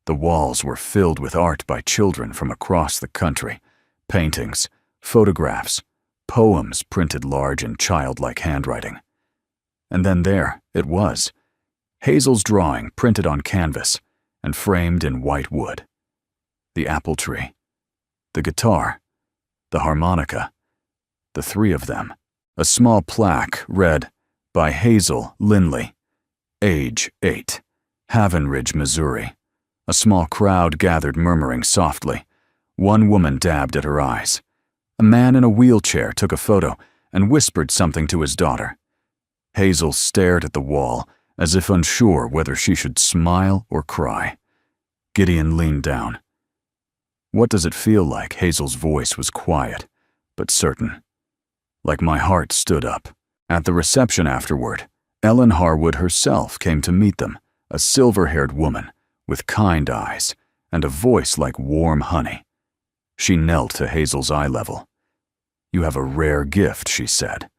A: The walls were filled with art by children from across the country, paintings, photographs, poems printed large in childlike handwriting. And then there it was, Hazel's drawing printed on canvas and framed in white wood. The apple tree, the guitar, the harmonica, the 3 of them. A small plaque read, "By Hazel Linley, age 8, Haven Ridge, Missouri." A small crowd gathered, murmuring softly. One woman dabbed at her eyes. A man in a wheelchair took a photo and whispered something to his daughter. Hazel stared at the wall, as if unsure whether she should smile or cry. Gideon leaned down. "What does it feel like?" Hazel's voice was quiet, but certain. Like my heart stood up. At the reception afterward, Ellen Harwood herself came to meet them, a silver-haired woman with kind eyes and a voice like warm honey. She knelt to Hazel's eye level. "You have a rare gift," she said.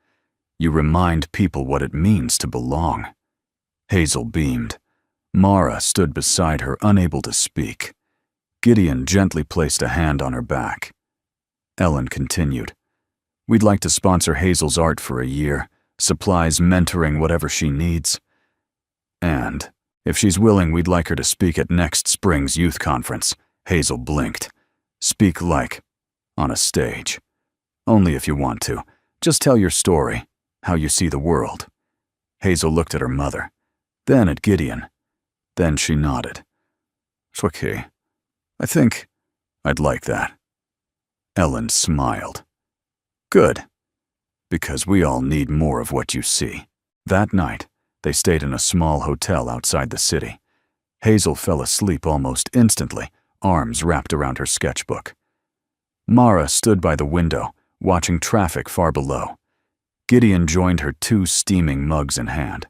A: "You remind people what it means to belong." Hazel beamed. Mara stood beside her, unable to speak. Gideon gently placed a hand on her back. Ellen continued, "We'd like to sponsor Hazel's art for a year, supplies, mentoring, whatever she needs. And, if she's willing, we'd like her to speak at next spring's youth conference." Hazel blinked. "Speak like, on a stage. Only if you want to. Just tell your story, how you see the world." Hazel looked at her mother, then at Gideon. Then she nodded. "It's okay. I think I'd like that." Ellen smiled. "Good. Because we all need more of what you see." That night, they stayed in a small hotel outside the city. Hazel fell asleep almost instantly, arms wrapped around her sketchbook. Mara stood by the window, watching traffic far below. Gideon joined her, 2 steaming mugs in hand.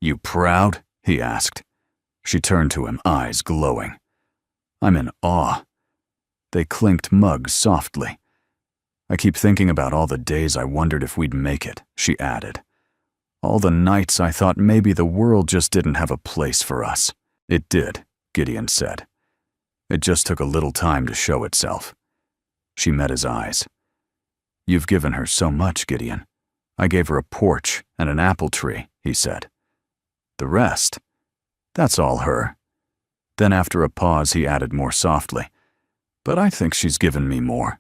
A: "You proud?" he asked. She turned to him, eyes glowing. "I'm in awe." They clinked mugs softly. "I keep thinking about all the days I wondered if we'd make it," she added. "All the nights I thought maybe the world just didn't have a place for us." "It did," Gideon said. It just took a little time to show itself. She met his eyes. "You've given her so much, Gideon. I gave her a porch and an apple tree," he said. "The rest? That's all her." Then after a pause he added more softly, "But I think she's given me more."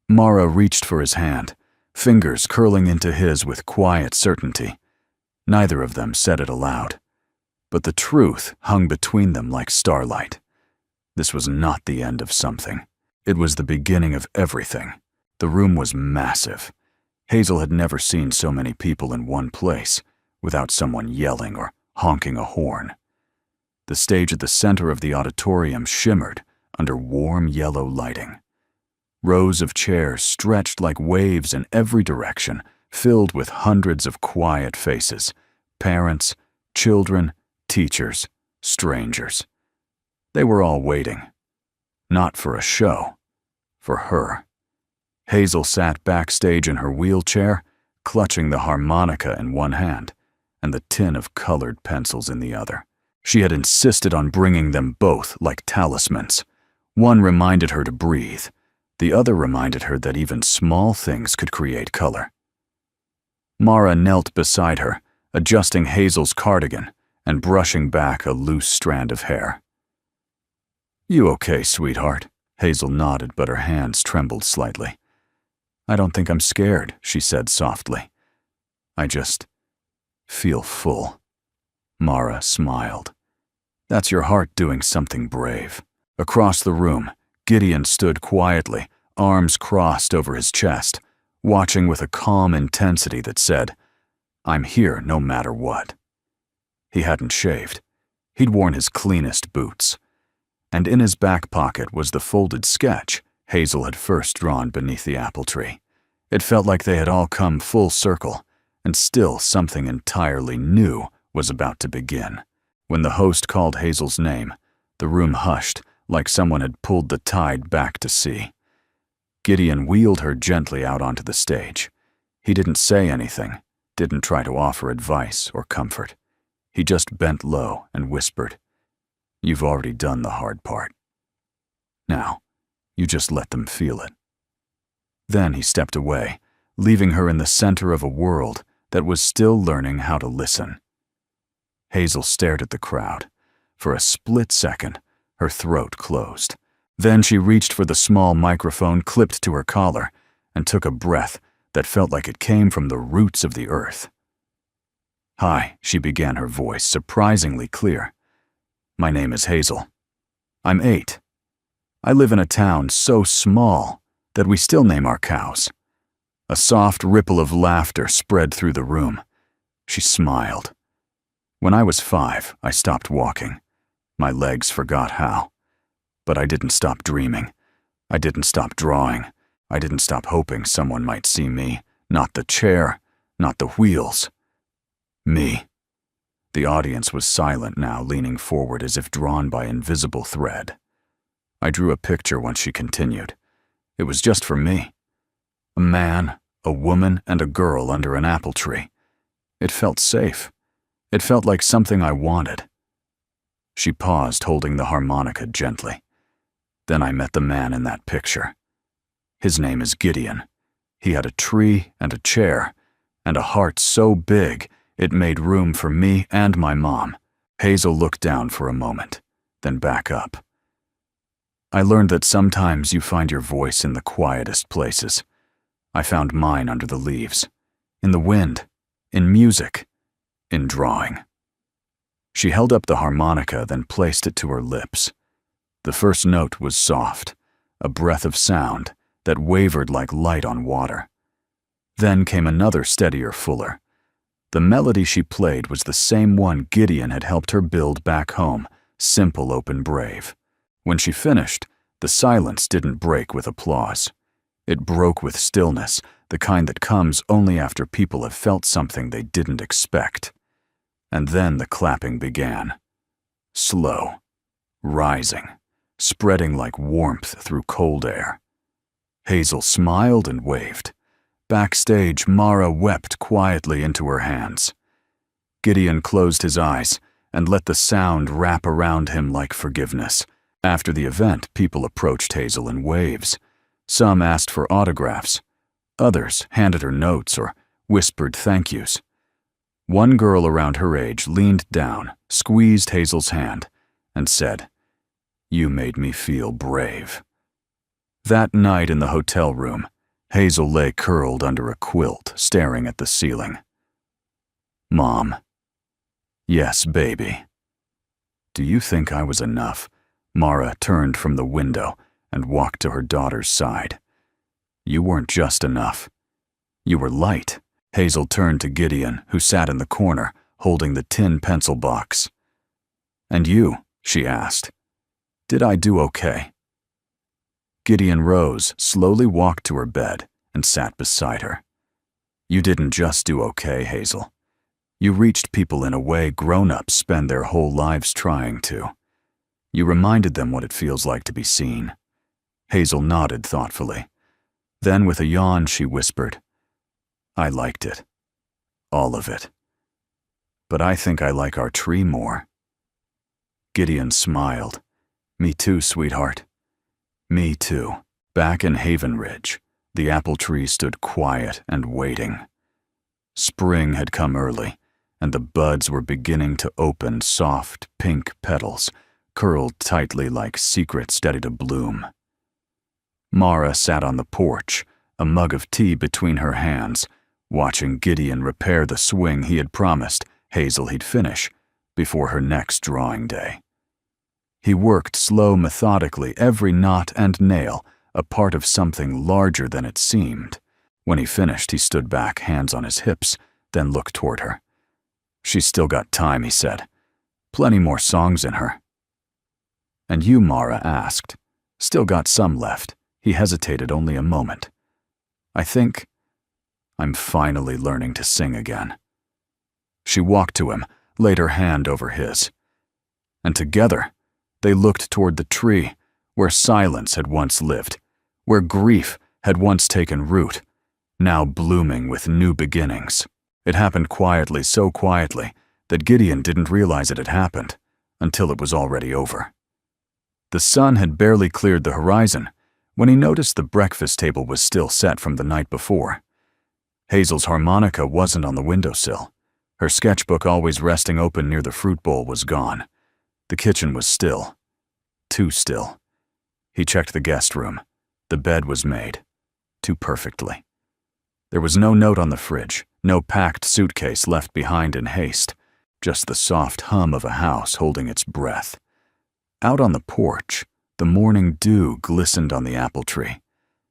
A: Mara reached for his hand, fingers curling into his with quiet certainty. Neither of them said it aloud, but the truth hung between them like starlight. This was not the end of something. It was the beginning of everything. The room was massive. Hazel had never seen so many people in one place without someone yelling or honking a horn. The stage at the center of the auditorium shimmered under warm yellow lighting. Rows of chairs stretched like waves in every direction, filled with hundreds of quiet faces, parents, children, teachers, strangers. They were all waiting. Not for a show, for her. Hazel sat backstage in her wheelchair, clutching the harmonica in one hand and the tin of colored pencils in the other. She had insisted on bringing them both like talismans. One reminded her to breathe. The other reminded her that even small things could create color. Mara knelt beside her, adjusting Hazel's cardigan and brushing back a loose strand of hair. "You okay, sweetheart?" Hazel nodded, but her hands trembled slightly. "I don't think I'm scared," she said softly. "I just feel full." Mara smiled. "That's your heart doing something brave." Across the room, Gideon stood quietly, arms crossed over his chest, watching with a calm intensity that said, "I'm here no matter what." He hadn't shaved. He'd worn his cleanest boots. And in his back pocket was the folded sketch Hazel had first drawn beneath the apple tree. It felt like they had all come full circle, and still something entirely new was about to begin. When the host called Hazel's name, the room hushed, like someone had pulled the tide back to sea. Gideon wheeled her gently out onto the stage. He didn't say anything, didn't try to offer advice or comfort. He just bent low and whispered, "You've already done the hard part. Now, you just let them feel it." Then he stepped away, leaving her in the center of a world that was still learning how to listen. Hazel stared at the crowd. For a split second, her throat closed. Then she reached for the small microphone clipped to her collar and took a breath that felt like it came from the roots of the earth. "Hi," she began, her voice surprisingly clear. "My name is Hazel. I'm 8. I live in a town so small that we still name our cows." A soft ripple of laughter spread through the room. She smiled. "When I was 5, I stopped walking. My legs forgot how. But I didn't stop dreaming. I didn't stop drawing. I didn't stop hoping someone might see me. Not the chair, not the wheels. Me." The audience was silent now, leaning forward as if drawn by invisible thread. I drew a picture once she continued. It was just for me. A man, a woman, and a girl under an apple tree. It felt safe. It felt like something I wanted. She paused, holding the harmonica gently. Then I met the man in that picture. His name is Gideon. He had a tree and a chair, and a heart so big it made room for me and my mom. Hazel looked down for a moment, then back up. "I learned that sometimes you find your voice in the quietest places. I found mine under the leaves, in the wind, in music, in drawing." She held up the harmonica, then placed it to her lips. The first note was soft, a breath of sound that wavered like light on water. Then came another steadier, fuller. The melody she played was the same one Gideon had helped her build back home, simple, open, brave. When she finished, the silence didn't break with applause. It broke with stillness, the kind that comes only after people have felt something they didn't expect. And then the clapping began. Slow, rising, spreading like warmth through cold air. Hazel smiled and waved. Backstage, Mara wept quietly into her hands. Gideon closed his eyes and let the sound wrap around him like forgiveness. After the event, people approached Hazel in waves. Some asked for autographs. Others handed her notes or whispered thank yous. One girl around her age leaned down, squeezed Hazel's hand, and said, "You made me feel brave." That night in the hotel room, Hazel lay curled under a quilt, staring at the ceiling. "Mom." "Yes, baby." "Do you think I was enough?" Mara turned from the window and walked to her daughter's side. "You weren't just enough. You were light." Hazel turned to Gideon, who sat in the corner, holding the tin pencil box. "And you?" she asked. "Did I do okay?" Gideon rose, slowly walked to her bed, and sat beside her. "You didn't just do okay, Hazel. You reached people in a way grown-ups spend their whole lives trying to. You reminded them what it feels like to be seen." Hazel nodded thoughtfully. Then, with a yawn, she whispered, "I liked it. All of it. But I think I like our tree more." Gideon smiled. "Me too, sweetheart. Me too." Back in Haven Ridge, the apple tree stood quiet and waiting. Spring had come early, and the buds were beginning to open soft, pink petals, curled tightly like secrets ready to bloom. Mara sat on the porch, a mug of tea between her hands, watching Gideon repair the swing he had promised Hazel he'd finish before her next drawing day. He worked slow, methodically, every knot and nail a part of something larger than it seemed. When he finished, he stood back, hands on his hips, then looked toward her. "She's still got time," he said. "Plenty more songs in her." "And you?" Mara asked. "Still got some left." He hesitated only a moment. "I think I'm finally learning to sing again." She walked to him, laid her hand over his. And together, they looked toward the tree, where silence had once lived, where grief had once taken root, now blooming with new beginnings. It happened quietly, so quietly, that Gideon didn't realize it had happened, until it was already over. The sun had barely cleared the horizon when he noticed the breakfast table was still set from the night before. Hazel's harmonica wasn't on the windowsill. Her sketchbook, always resting open near the fruit bowl, was gone. The kitchen was still. Too still. He checked the guest room. The bed was made. Too perfectly. There was no note on the fridge, no packed suitcase left behind in haste, just the soft hum of a house holding its breath. Out on the porch, the morning dew glistened on the apple tree,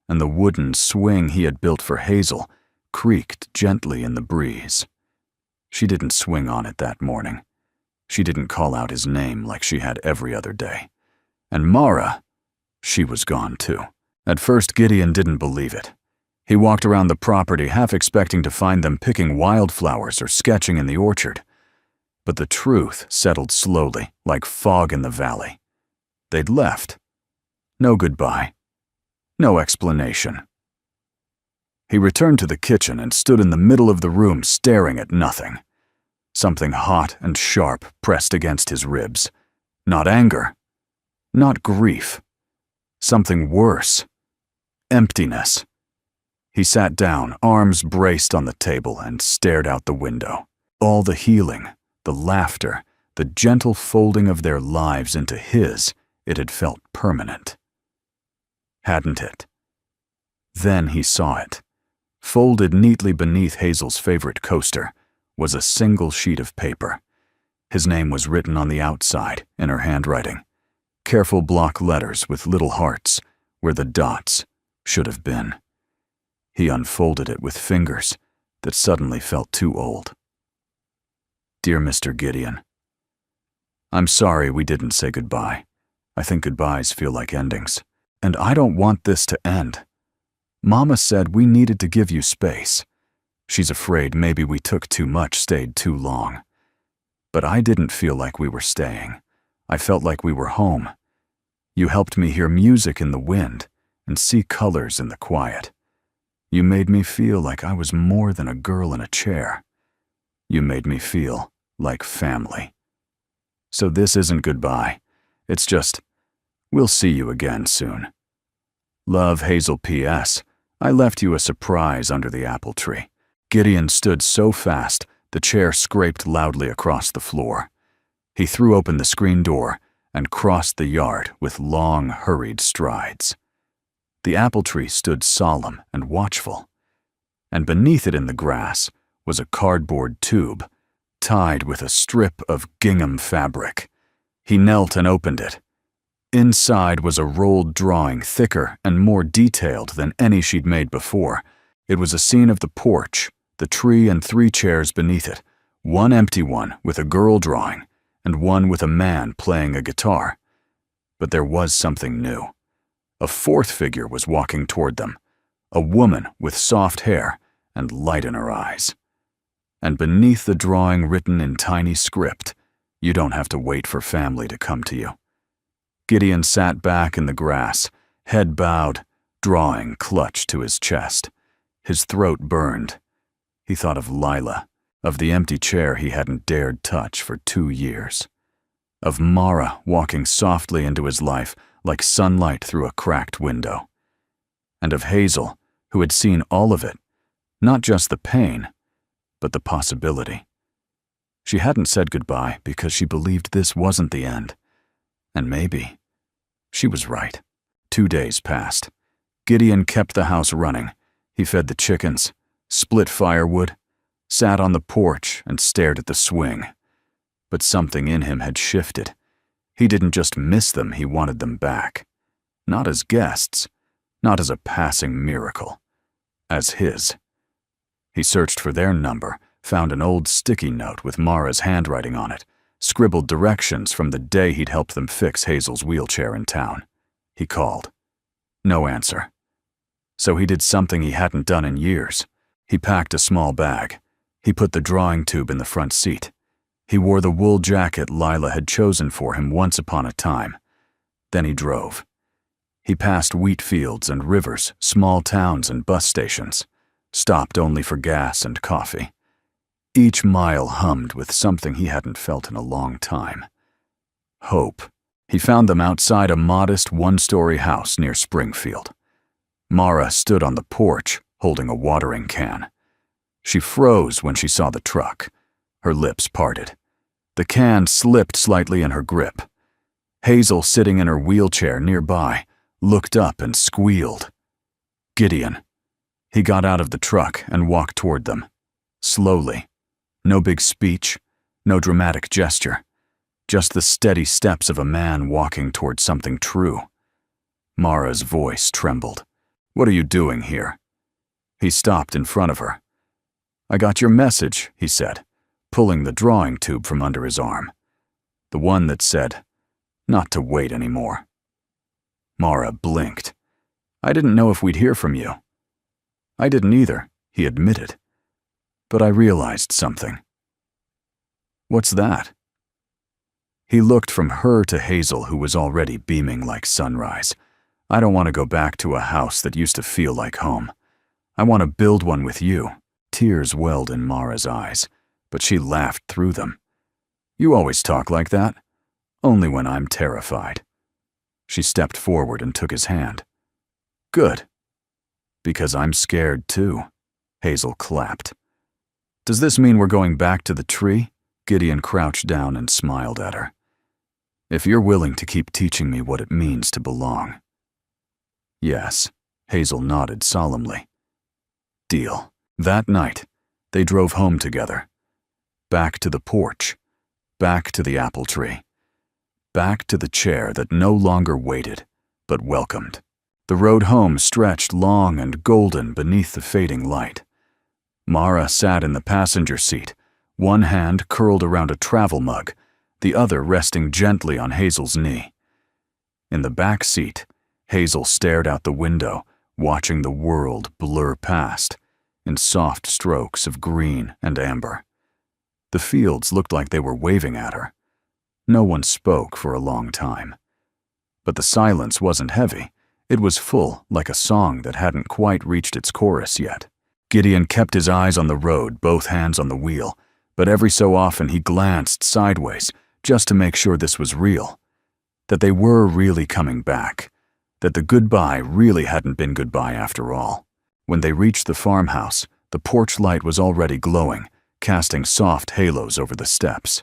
A: and the wooden swing he had built for Hazel creaked gently in the breeze. She didn't swing on it that morning. She didn't call out his name like she had every other day. And Mara, she was gone too. At first, Gideon didn't believe it. He walked around the property, half expecting to find them picking wildflowers or sketching in the orchard. But the truth settled slowly, like fog in the valley. They'd left. No goodbye. No explanation. He returned to the kitchen and stood in the middle of the room staring at nothing. Something hot and sharp pressed against his ribs. Not anger. Not grief. Something worse. Emptiness. He sat down, arms braced on the table, and stared out the window. All the healing, the laughter, the gentle folding of their lives into his, it had felt permanent. Hadn't it? Then he saw it. Folded neatly beneath Hazel's favorite coaster was a single sheet of paper. His name was written on the outside in her handwriting. Careful block letters with little hearts where the dots should have been. He unfolded it with fingers that suddenly felt too old. Dear Mr. Gideon, I'm sorry we didn't say goodbye. I think goodbyes feel like endings. And I don't want this to end. Mama said we needed to give you space. She's afraid maybe we took too much, stayed too long. But I didn't feel like we were staying. I felt like we were home. You helped me hear music in the wind and see colors in the quiet. You made me feel like I was more than a girl in a chair. You made me feel like family. So this isn't goodbye. It's just, We'll see you again soon. Love, Hazel. P.S. I left you a surprise under the apple tree. Gideon stood so fast, the chair scraped loudly across the floor. He threw open the screen door and crossed the yard with long, hurried strides. The apple tree stood solemn and watchful, and beneath it in the grass was a cardboard tube tied with a strip of gingham fabric. He knelt and opened it. Inside was a rolled drawing thicker and more detailed than any she'd made before. It was a scene of the porch, the tree and 3 chairs beneath it, one empty one with a girl drawing, and one with a man playing a guitar. But there was something new. A 4th figure was walking toward them, a woman with soft hair and light in her eyes. And beneath the drawing, written in tiny script, "You don't have to wait for family to come to you." Gideon sat back in the grass, head bowed, drawing clutched to his chest. His throat burned. He thought of Lila, of the empty chair he hadn't dared touch for 2 years, of Mara walking softly into his life like sunlight through a cracked window, and of Hazel, who had seen all of it, not just the pain, but the possibility. She hadn't said goodbye because she believed this wasn't the end. And maybe she was right. 2 days passed. Gideon kept the house running. He fed the chickens, split firewood, sat on the porch and stared at the swing. But something in him had shifted. He didn't just miss them, he wanted them back. Not as guests, not as a passing miracle, as his. He searched for their number, found an old sticky note with Mara's handwriting on it, scribbled directions from the day he'd helped them fix Hazel's wheelchair in town. He called. No answer. So he did something he hadn't done in years. He packed a small bag. He put the drawing tube in the front seat. He wore the wool jacket Lila had chosen for him once upon a time. Then he drove. He passed wheat fields and rivers, small towns and bus stations, stopped only for gas and coffee. Each mile hummed with something he hadn't felt in a long time. Hope. He found them outside a modest 1-story house near Springfield. Mara stood on the porch, holding a watering can. She froze when she saw the truck. Her lips parted. The can slipped slightly in her grip. Hazel, sitting in her wheelchair nearby, looked up and squealed. Gideon. He got out of the truck and walked toward them. Slowly. No big speech, no dramatic gesture. Just the steady steps of a man walking toward something true. Mara's voice trembled. "What are you doing here?" He stopped in front of her. "I got your message," he said, pulling the drawing tube from under his arm. The one that said, "Not to wait anymore." Mara blinked. "I didn't know if we'd hear from you." "I didn't either," he admitted. "But I realized something." "What's that?" He looked from her to Hazel, who was already beaming like sunrise. "I don't want to go back to a house that used to feel like home. I want to build one with you." Tears welled in Mara's eyes, but she laughed through them. "You always talk like that. Only when I'm terrified." She stepped forward and took his hand. "Good. Because I'm scared too." Hazel clapped. "Does this mean we're going back to the tree?" Gideon crouched down and smiled at her. "If you're willing to keep teaching me what it means to belong." "Yes," Hazel nodded solemnly. "Deal." That night, they drove home together. Back to the porch. Back to the apple tree. Back to the chair that no longer waited, but welcomed. The road home stretched long and golden beneath the fading light. Mara sat in the passenger seat, one hand curled around a travel mug, the other resting gently on Hazel's knee. In the back seat, Hazel stared out the window, watching the world blur past, in soft strokes of green and amber. The fields looked like they were waving at her. No one spoke for a long time. But the silence wasn't heavy. It was full, like a song that hadn't quite reached its chorus yet. Gideon kept his eyes on the road, both hands on the wheel, but every so often he glanced sideways, just to make sure this was real. that they were really coming back, that the goodbye really hadn't been goodbye after all. When they reached the farmhouse, the porch light was already glowing, casting soft halos over the steps.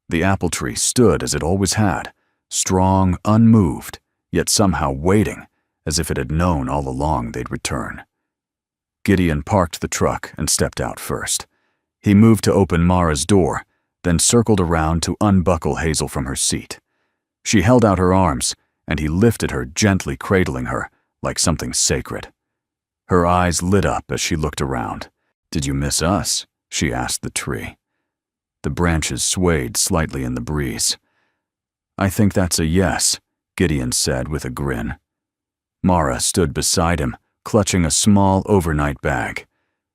A: The apple tree stood as it always had, strong, unmoved, yet somehow waiting, as if it had known all along they'd return. Gideon parked the truck and stepped out first. He moved to open Mara's door, then circled around to unbuckle Hazel from her seat. She held out her arms, and he lifted her, gently cradling her, like something sacred. Her eyes lit up as she looked around. "Did you miss us?" she asked the tree. The branches swayed slightly in the breeze. "I think that's a yes," Gideon said with a grin. Mara stood beside him, clutching a small overnight bag.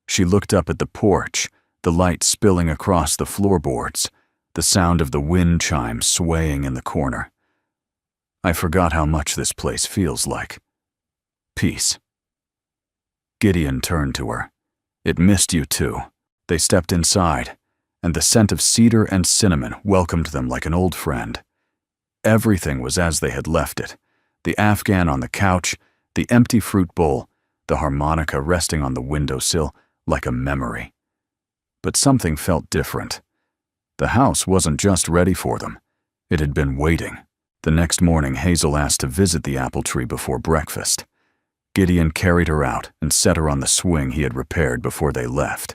A: She looked up at the porch, the light spilling across the floorboards, the sound of the wind chimes swaying in the corner. "I forgot how much this place feels like. Peace." Gideon turned to her. "It missed you too." They stepped inside, and the scent of cedar and cinnamon welcomed them like an old friend. Everything was as they had left it. The Afghan on the couch, the empty fruit bowl, the harmonica resting on the windowsill like a memory. But something felt different. The house wasn't just ready for them. It had been waiting. The next morning, Hazel asked to visit the apple tree before breakfast. Gideon carried her out and set her on the swing he had repaired before they left.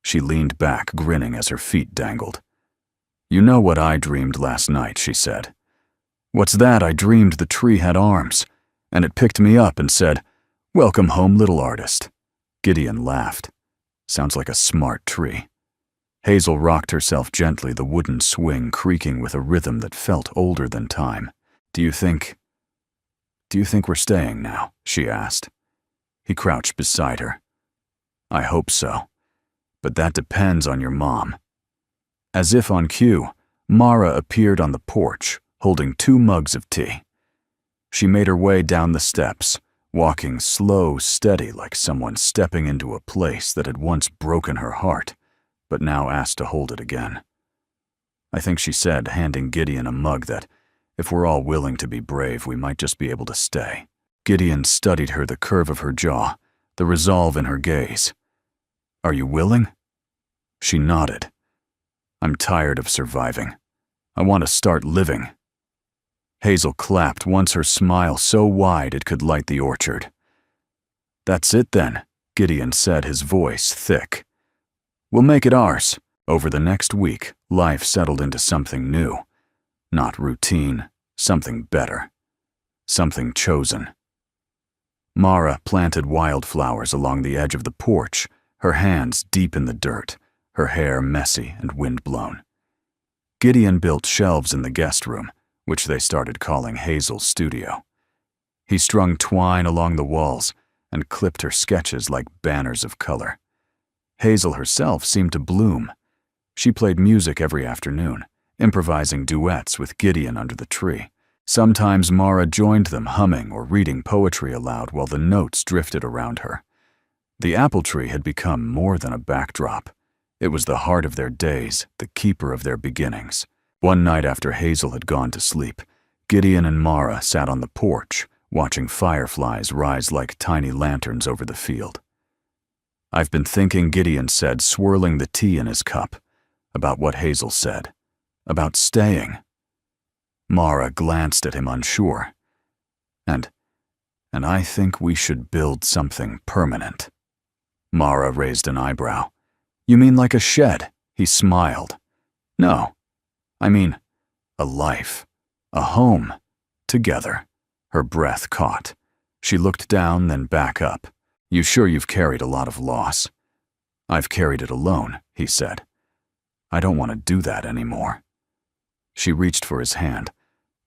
A: She leaned back, grinning as her feet dangled. "You know what I dreamed last night," she said. "What's that? I dreamed the tree had arms, and it picked me up and said, 'Welcome home, little artist.'" Gideon laughed. "Sounds like a smart tree." Hazel rocked herself gently, the wooden swing creaking with a rhythm that felt older than time. Do you think we're staying now?" she asked. He crouched beside her. "I hope so, but that depends on your mom." As if on cue, Mara appeared on the porch, holding 2 mugs of tea. She made her way down the steps, walking slow, steady, like someone stepping into a place that had once broken her heart, but now asked to hold it again. I think she said, handing Gideon a mug, that if we're all willing to be brave, we might just be able to stay. Gideon studied her, the curve of her jaw, the resolve in her gaze. "Are you willing?" She nodded. "I'm tired of surviving. I want to start living." Hazel clapped, once her smile so wide it could light the orchard. "That's it then," Gideon said, his voice thick. "We'll make it ours." Over the next week, life settled into something new. Not routine, something better. Something chosen. Mara planted wildflowers along the edge of the porch, her hands deep in the dirt, her hair messy and windblown. Gideon built shelves in the guest room, which they started calling Hazel's studio. He strung twine along the walls and clipped her sketches like banners of color. Hazel herself seemed to bloom. She played music every afternoon, improvising duets with Gideon under the tree. Sometimes Mara joined them, humming or reading poetry aloud while the notes drifted around her. The apple tree had become more than a backdrop. It was the heart of their days, the keeper of their beginnings. One night after Hazel had gone to sleep, Gideon and Mara sat on the porch, watching fireflies rise like tiny lanterns over the field. "I've been thinking," Gideon said, swirling the tea in his cup, "about what Hazel said, about staying." Mara glanced at him, unsure. And I think we should build something permanent." Mara raised an eyebrow. "You mean like a shed?" He smiled. "No. I mean, a life, a home, together." Her breath caught. She looked down, then back up. "You sure you've carried a lot of loss?" "I've carried it alone," he said. "I don't want to do that anymore." She reached for his hand.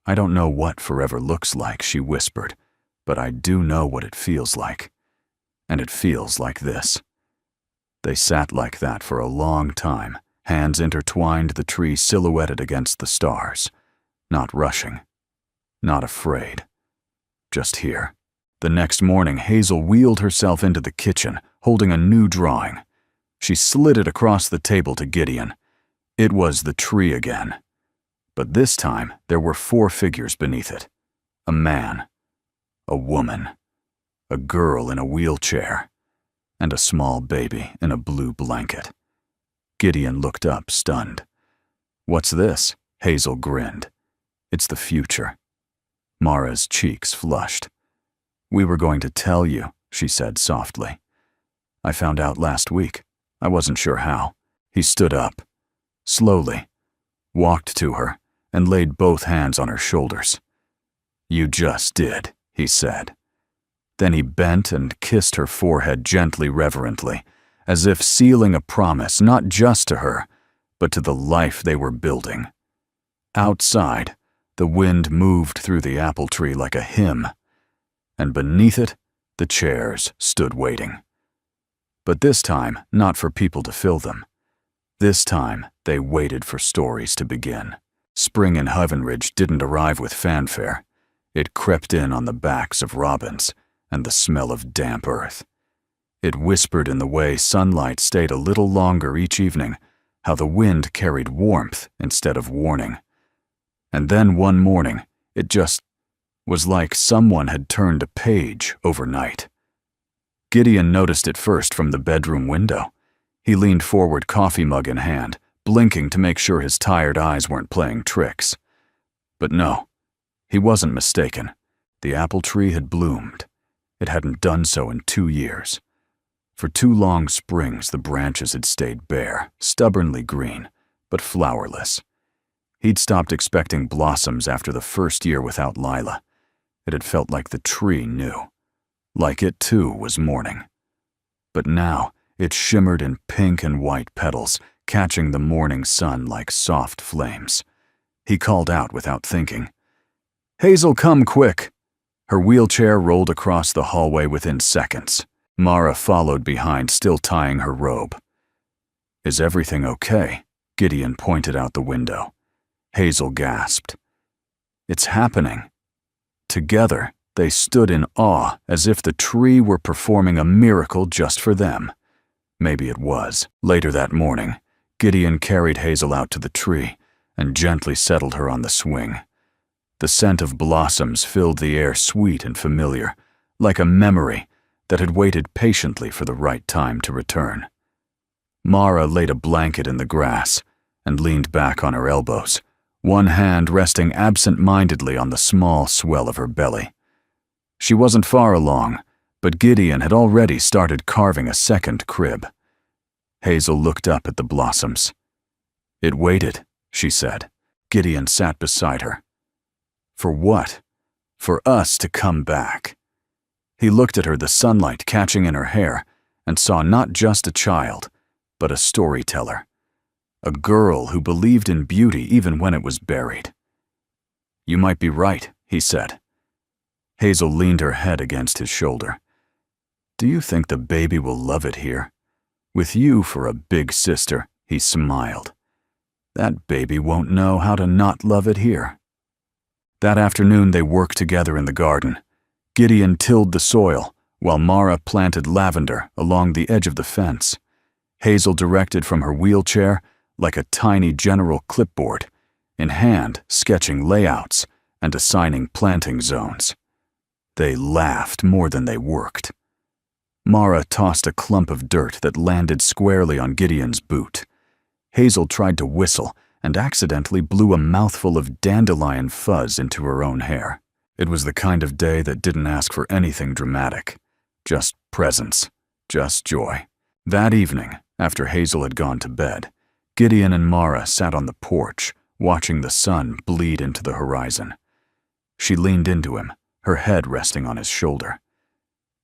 A: "I don't know what forever looks like," she whispered, "but I do know what it feels like. And it feels like this." They sat like that for a long time, hands intertwined, the tree silhouetted against the stars. Not rushing. Not afraid. Just here. The next morning, Hazel wheeled herself into the kitchen, holding a new drawing. She slid it across the table to Gideon. It was the tree again. But this time, there were 4 figures beneath it. A man, a woman, a girl in a wheelchair, and a small baby in a blue blanket. Gideon looked up, stunned. "What's this?" Hazel grinned. "It's the future." Mara's cheeks flushed. "We were going to tell you," she said softly. "I found out last week. I wasn't sure how." He stood up, slowly, walked to her, and laid both hands on her shoulders. "You just did," he said. Then he bent and kissed her forehead gently, reverently, as if sealing a promise not just to her, but to the life they were building. Outside, the wind moved through the apple tree like a hymn, and beneath it, the chairs stood waiting. But this time, not for people to fill them. This time, they waited for stories to begin. Spring in Heavenridge didn't arrive with fanfare. It crept in on the backs of robins and the smell of damp earth. It whispered in the way sunlight stayed a little longer each evening, how the wind carried warmth instead of warning. And then one morning, it just was like someone had turned a page overnight. Gideon noticed it first from the bedroom window. He leaned forward, coffee mug in hand, blinking to make sure his tired eyes weren't playing tricks. But no, he wasn't mistaken. The apple tree had bloomed. It hadn't done so in 2 years. For 2 long springs, the branches had stayed bare, stubbornly green, but flowerless. He'd stopped expecting blossoms after the first year without Lila. It had felt like the tree knew. Like it, too, was mourning. But now, it shimmered in pink and white petals, catching the morning sun like soft flames. He called out without thinking. "Hazel, come quick!" Her wheelchair rolled across the hallway within seconds. Mara followed behind, still tying her robe. "Is everything okay?" Gideon pointed out the window. Hazel gasped. "It's happening." Together, they stood in awe, as if the tree were performing a miracle just for them. Maybe it was. Later that morning, Gideon carried Hazel out to the tree and gently settled her on the swing. The scent of blossoms filled the air, sweet and familiar, like a memory that had waited patiently for the right time to return. Mara laid a blanket in the grass and leaned back on her elbows, one hand resting absent-mindedly on the small swell of her belly. She wasn't far along, but Gideon had already started carving a second crib. Hazel looked up at the blossoms. "It waited," she said. Gideon sat beside her. "For what?" "For us to come back." He looked at her, the sunlight catching in her hair, and saw not just a child, but a storyteller. A girl who believed in beauty even when it was buried. "You might be right," he said. Hazel leaned her head against his shoulder. "Do you think the baby will love it here? With you for a big sister," he smiled. "That baby won't know how to not love it here." That afternoon they worked together in the garden. Gideon tilled the soil, while Mara planted lavender along the edge of the fence. Hazel directed from her wheelchair like a tiny general clipboard, in hand sketching layouts and assigning planting zones. They laughed more than they worked. Mara tossed a clump of dirt that landed squarely on Gideon's boot. Hazel tried to whistle and accidentally blew a mouthful of dandelion fuzz into her own hair. It was the kind of day that didn't ask for anything dramatic. Just presence, just joy. That evening, after Hazel had gone to bed, Gideon and Mara sat on the porch, watching the sun bleed into the horizon. She leaned into him, her head resting on his shoulder.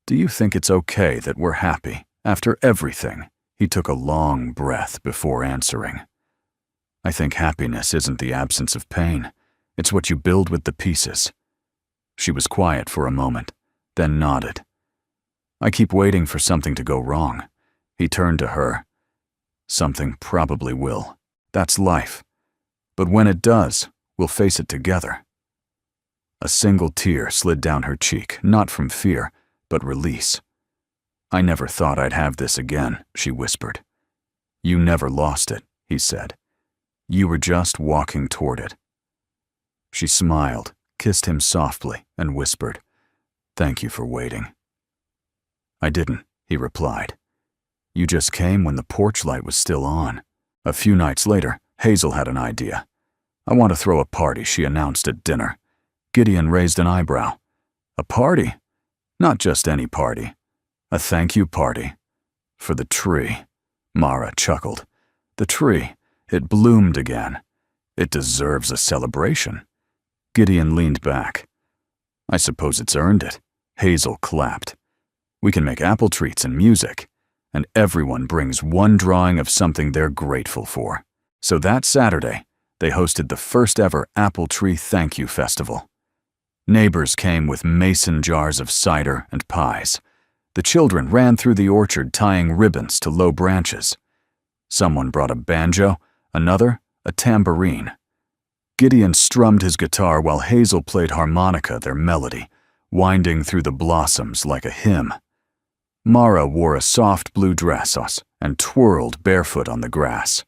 A: "Do you think it's okay that we're happy, after everything?" He took a long breath before answering. "I think happiness isn't the absence of pain. It's what you build with the pieces." She was quiet for a moment, then nodded. "I keep waiting for something to go wrong." He turned to her. "Something probably will. That's life. But when it does, we'll face it together." A single tear slid down her cheek, not from fear, but release. "I never thought I'd have this again," she whispered. "You never lost it," he said. "You were just walking toward it." She smiled, kissed him softly, and whispered, "Thank you for waiting." "I didn't," he replied. "You just came when the porch light was still on." A few nights later, Hazel had an idea. "I want to throw a party," she announced at dinner. Gideon raised an eyebrow. "A party? Not just any party. A thank you party. For the tree." Mara chuckled. "The tree. It bloomed again. It deserves a celebration." Gideon leaned back. "I suppose it's earned it." Hazel clapped. "We can make apple treats and music, and everyone brings one drawing of something they're grateful for." So that Saturday, they hosted the first ever Apple Tree Thank You Festival. Neighbors came with mason jars of cider and pies. The children ran through the orchard tying ribbons to low branches. Someone brought a banjo, another a tambourine. Gideon strummed his guitar while Hazel played harmonica, their melody, winding through the blossoms like a hymn. Mara wore a soft blue dress and twirled barefoot on the grass.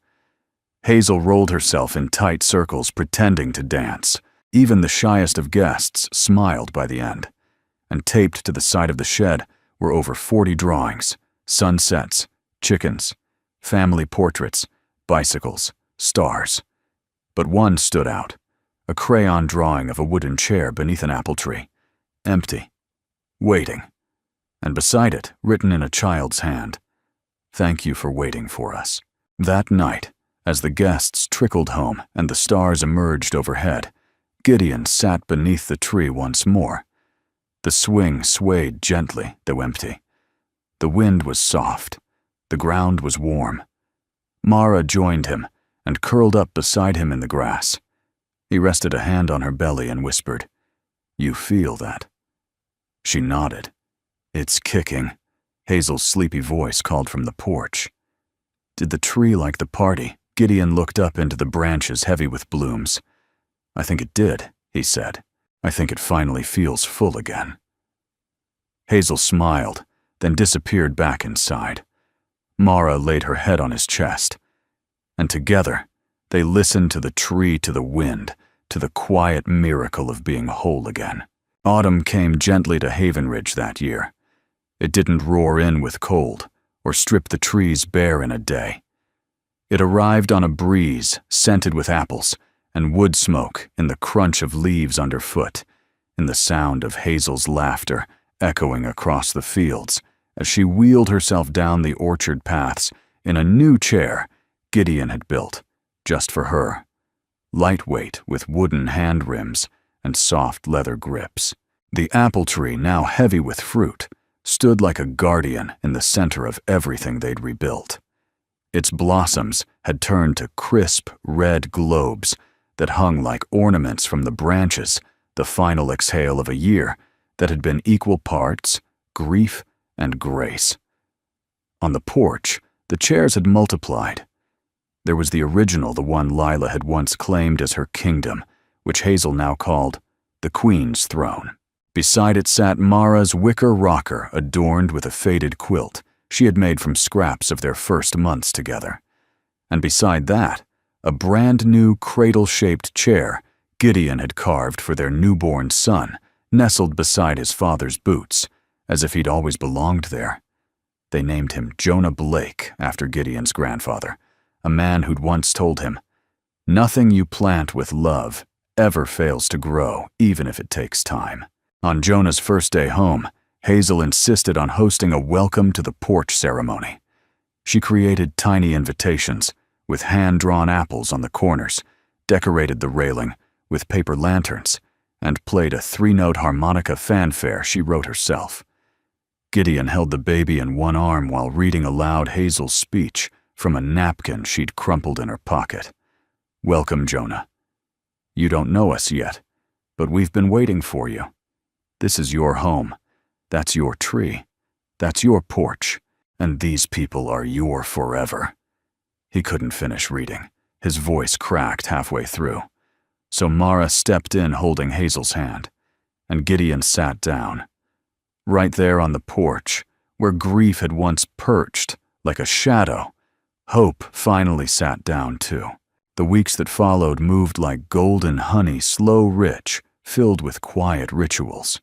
A: Hazel rolled herself in tight circles, pretending to dance. Even the shyest of guests smiled by the end. And taped to the side of the shed were over 40 drawings: sunsets, chickens, family portraits, bicycles, stars. But one stood out, a crayon drawing of a wooden chair beneath an apple tree, empty, waiting, and beside it, written in a child's hand, "Thank you for waiting for us." That night, as the guests trickled home and the stars emerged overhead, Gideon sat beneath the tree once more. The swing swayed gently, though empty. The wind was soft. The ground was warm. Mara joined him and curled up beside him in the grass. He rested a hand on her belly and whispered, "You feel that?" She nodded. "It's kicking," Hazel's sleepy voice called from the porch. "Did the tree like the party?" Gideon looked up into the branches heavy with blooms. "I think it did," he said. "I think it finally feels full again." Hazel smiled, then disappeared back inside. Mara laid her head on his chest, and together they listened to the tree, to the wind, to the quiet miracle of being whole again. Autumn came gently to Havenridge that year. It didn't roar in with cold or strip the trees bare in a day. It arrived on a breeze scented with apples and wood smoke, in the crunch of leaves underfoot, in the sound of Hazel's laughter echoing across the fields as she wheeled herself down the orchard paths in a new chair Gideon had built just for her, lightweight with wooden hand rims and soft leather grips. The apple tree, now heavy with fruit, stood like a guardian in the center of everything they'd rebuilt. Its blossoms had turned to crisp red globes that hung like ornaments from the branches, the final exhale of a year that had been equal parts grief and grace. On the porch, the chairs had multiplied. There was the original, the one Lila had once claimed as her kingdom, which Hazel now called the Queen's Throne. Beside it sat Mara's wicker rocker adorned with a faded quilt she had made from scraps of their first months together. And beside that, a brand-new cradle-shaped chair Gideon had carved for their newborn son, nestled beside his father's boots, as if he'd always belonged there. They named him Jonah Blake after Gideon's grandfather, a man who'd once told him, "Nothing you plant with love ever fails to grow, even if it takes time." On Jonah's first day home, Hazel insisted on hosting a welcome to the porch ceremony. She created tiny invitations with hand-drawn apples on the corners, decorated the railing with paper lanterns, and played a 3-note harmonica fanfare she wrote herself. Gideon held the baby in one arm while reading aloud Hazel's speech from a napkin she'd crumpled in her pocket. "Welcome, Jonah. You don't know us yet, but we've been waiting for you. This is your home. That's your tree. That's your porch. And these people are your forever." He couldn't finish reading. His voice cracked halfway through. So Mara stepped in holding Hazel's hand, and Gideon sat down. Right there on the porch, where grief had once perched like a shadow, hope finally sat down too. The weeks that followed moved like golden honey, slow rich, filled with quiet rituals.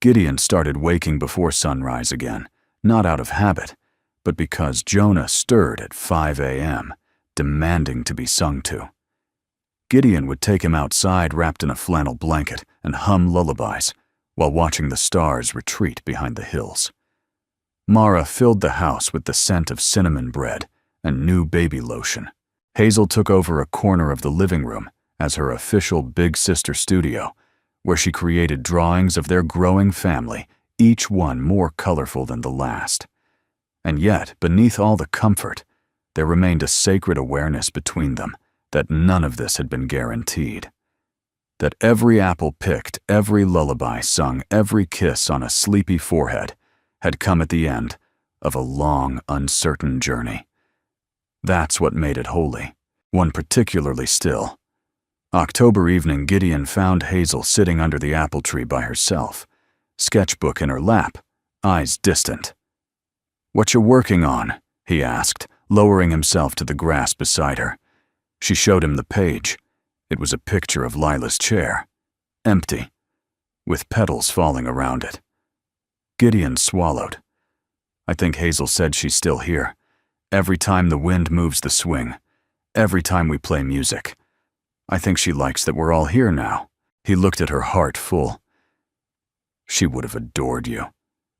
A: Gideon started waking before sunrise again, not out of habit, but because Jonah stirred at 5 a.m., demanding to be sung to. Gideon would take him outside wrapped in a flannel blanket and hum lullabies while watching the stars retreat behind the hills. Mara filled the house with the scent of cinnamon bread and new baby lotion. Hazel took over a corner of the living room as her official big sister studio, where she created drawings of their growing family, each one more colorful than the last. And yet, beneath all the comfort, there remained a sacred awareness between them that none of this had been guaranteed. That every apple picked, every lullaby sung, every kiss on a sleepy forehead had come at the end of a long, uncertain journey. That's what made it holy, one particularly still. October evening, Gideon found Hazel sitting under the apple tree by herself, sketchbook in her lap, eyes distant. "What you working on?" he asked, lowering himself to the grass beside her. She showed him the page. It was a picture of Lila's chair, empty, with petals falling around it. Gideon swallowed. "I think Hazel said she's still here. Every time the wind moves the swing, every time we play music. I think she likes that we're all here now." He looked at her, heart full. "She would have adored you."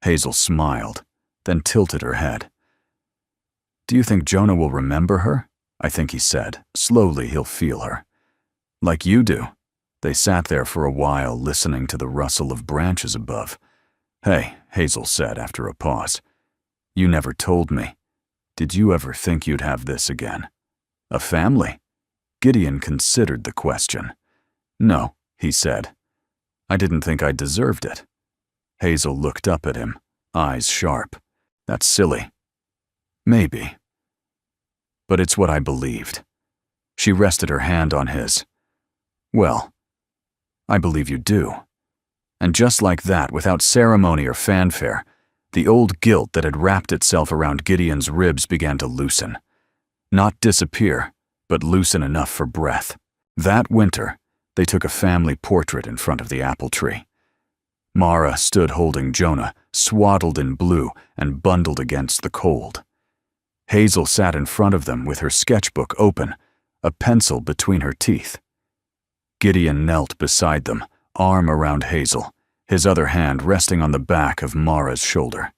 A: Hazel smiled, then tilted her head. "Do you think Jonah will remember her?" "I think," he said. "Slowly he'll feel her. Like you do." They sat there for a while, listening to the rustle of branches above. "Hey," Hazel said after a pause. "You never told me. Did you ever think you'd have this again? A family?" Gideon considered the question. "No," he said. "I didn't think I deserved it." Hazel looked up at him, eyes sharp. "That's silly." "Maybe. But it's what I believed." She rested her hand on his. "Well, I believe you do." And just like that, without ceremony or fanfare, the old guilt that had wrapped itself around Gideon's ribs began to loosen. Not disappear, but loosen enough for breath. That winter, they took a family portrait in front of the apple tree. Mara stood holding Jonah, swaddled in blue and bundled against the cold. Hazel sat in front of them with her sketchbook open, a pencil between her teeth. Gideon knelt beside them, arm around Hazel, his other hand resting on the back of Mara's shoulder.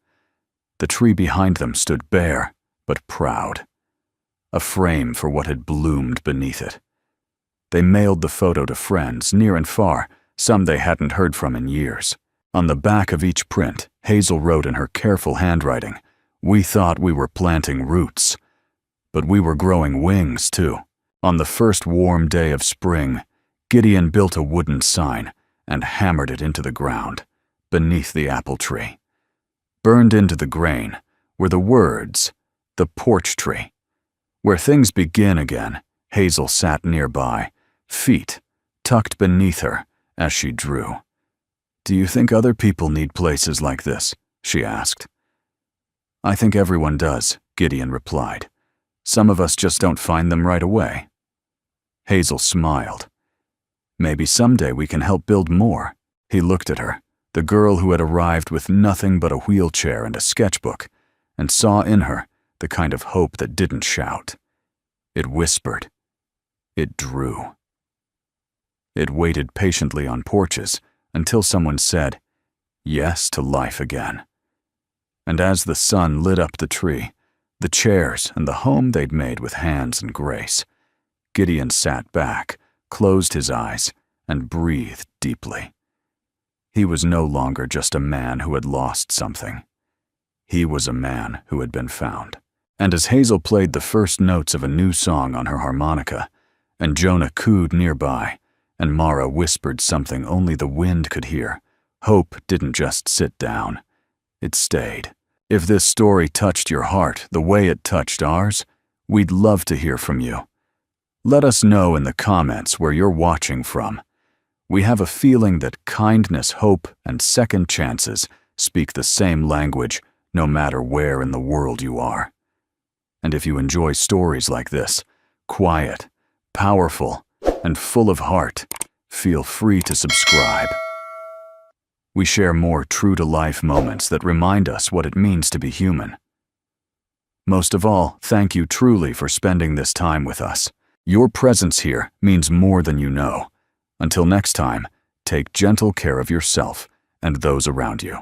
A: The tree behind them stood bare, but proud, a frame for what had bloomed beneath it. They mailed the photo to friends, near and far, some they hadn't heard from in years. On the back of each print, Hazel wrote in her careful handwriting, "We thought we were planting roots, but we were growing wings too." On the first warm day of spring, Gideon built a wooden sign and hammered it into the ground, beneath the apple tree. Burned into the grain were the words, "The porch tree." Where things begin again, Hazel sat nearby, feet tucked beneath her as she drew. "Do you think other people need places like this?" she asked. "I think everyone does," Gideon replied. "Some of us just don't find them right away." Hazel smiled. "Maybe someday we can help build more." He looked at her, the girl who had arrived with nothing but a wheelchair and a sketchbook, and saw in her the kind of hope that didn't shout. It whispered. It drew. It waited patiently on porches until someone said yes to life again. And as the sun lit up the tree, the chairs and the home they'd made with hands and grace, Gideon sat back, closed his eyes, and breathed deeply. He was no longer just a man who had lost something. He was a man who had been found. And as Hazel played the first notes of a new song on her harmonica, and Jonah cooed nearby, and Mara whispered something only the wind could hear, hope didn't just sit down. It stayed. If this story touched your heart the way it touched ours, we'd love to hear from you. Let us know in the comments where you're watching from. We have a feeling that kindness, hope, and second chances speak the same language no matter where in the world you are. And if you enjoy stories like this, quiet, powerful, and full of heart, feel free to subscribe. We share more true-to-life moments that remind us what it means to be human. Most of all, thank you truly for spending this time with us. Your presence here means more than you know. Until next time, take gentle care of yourself and those around you.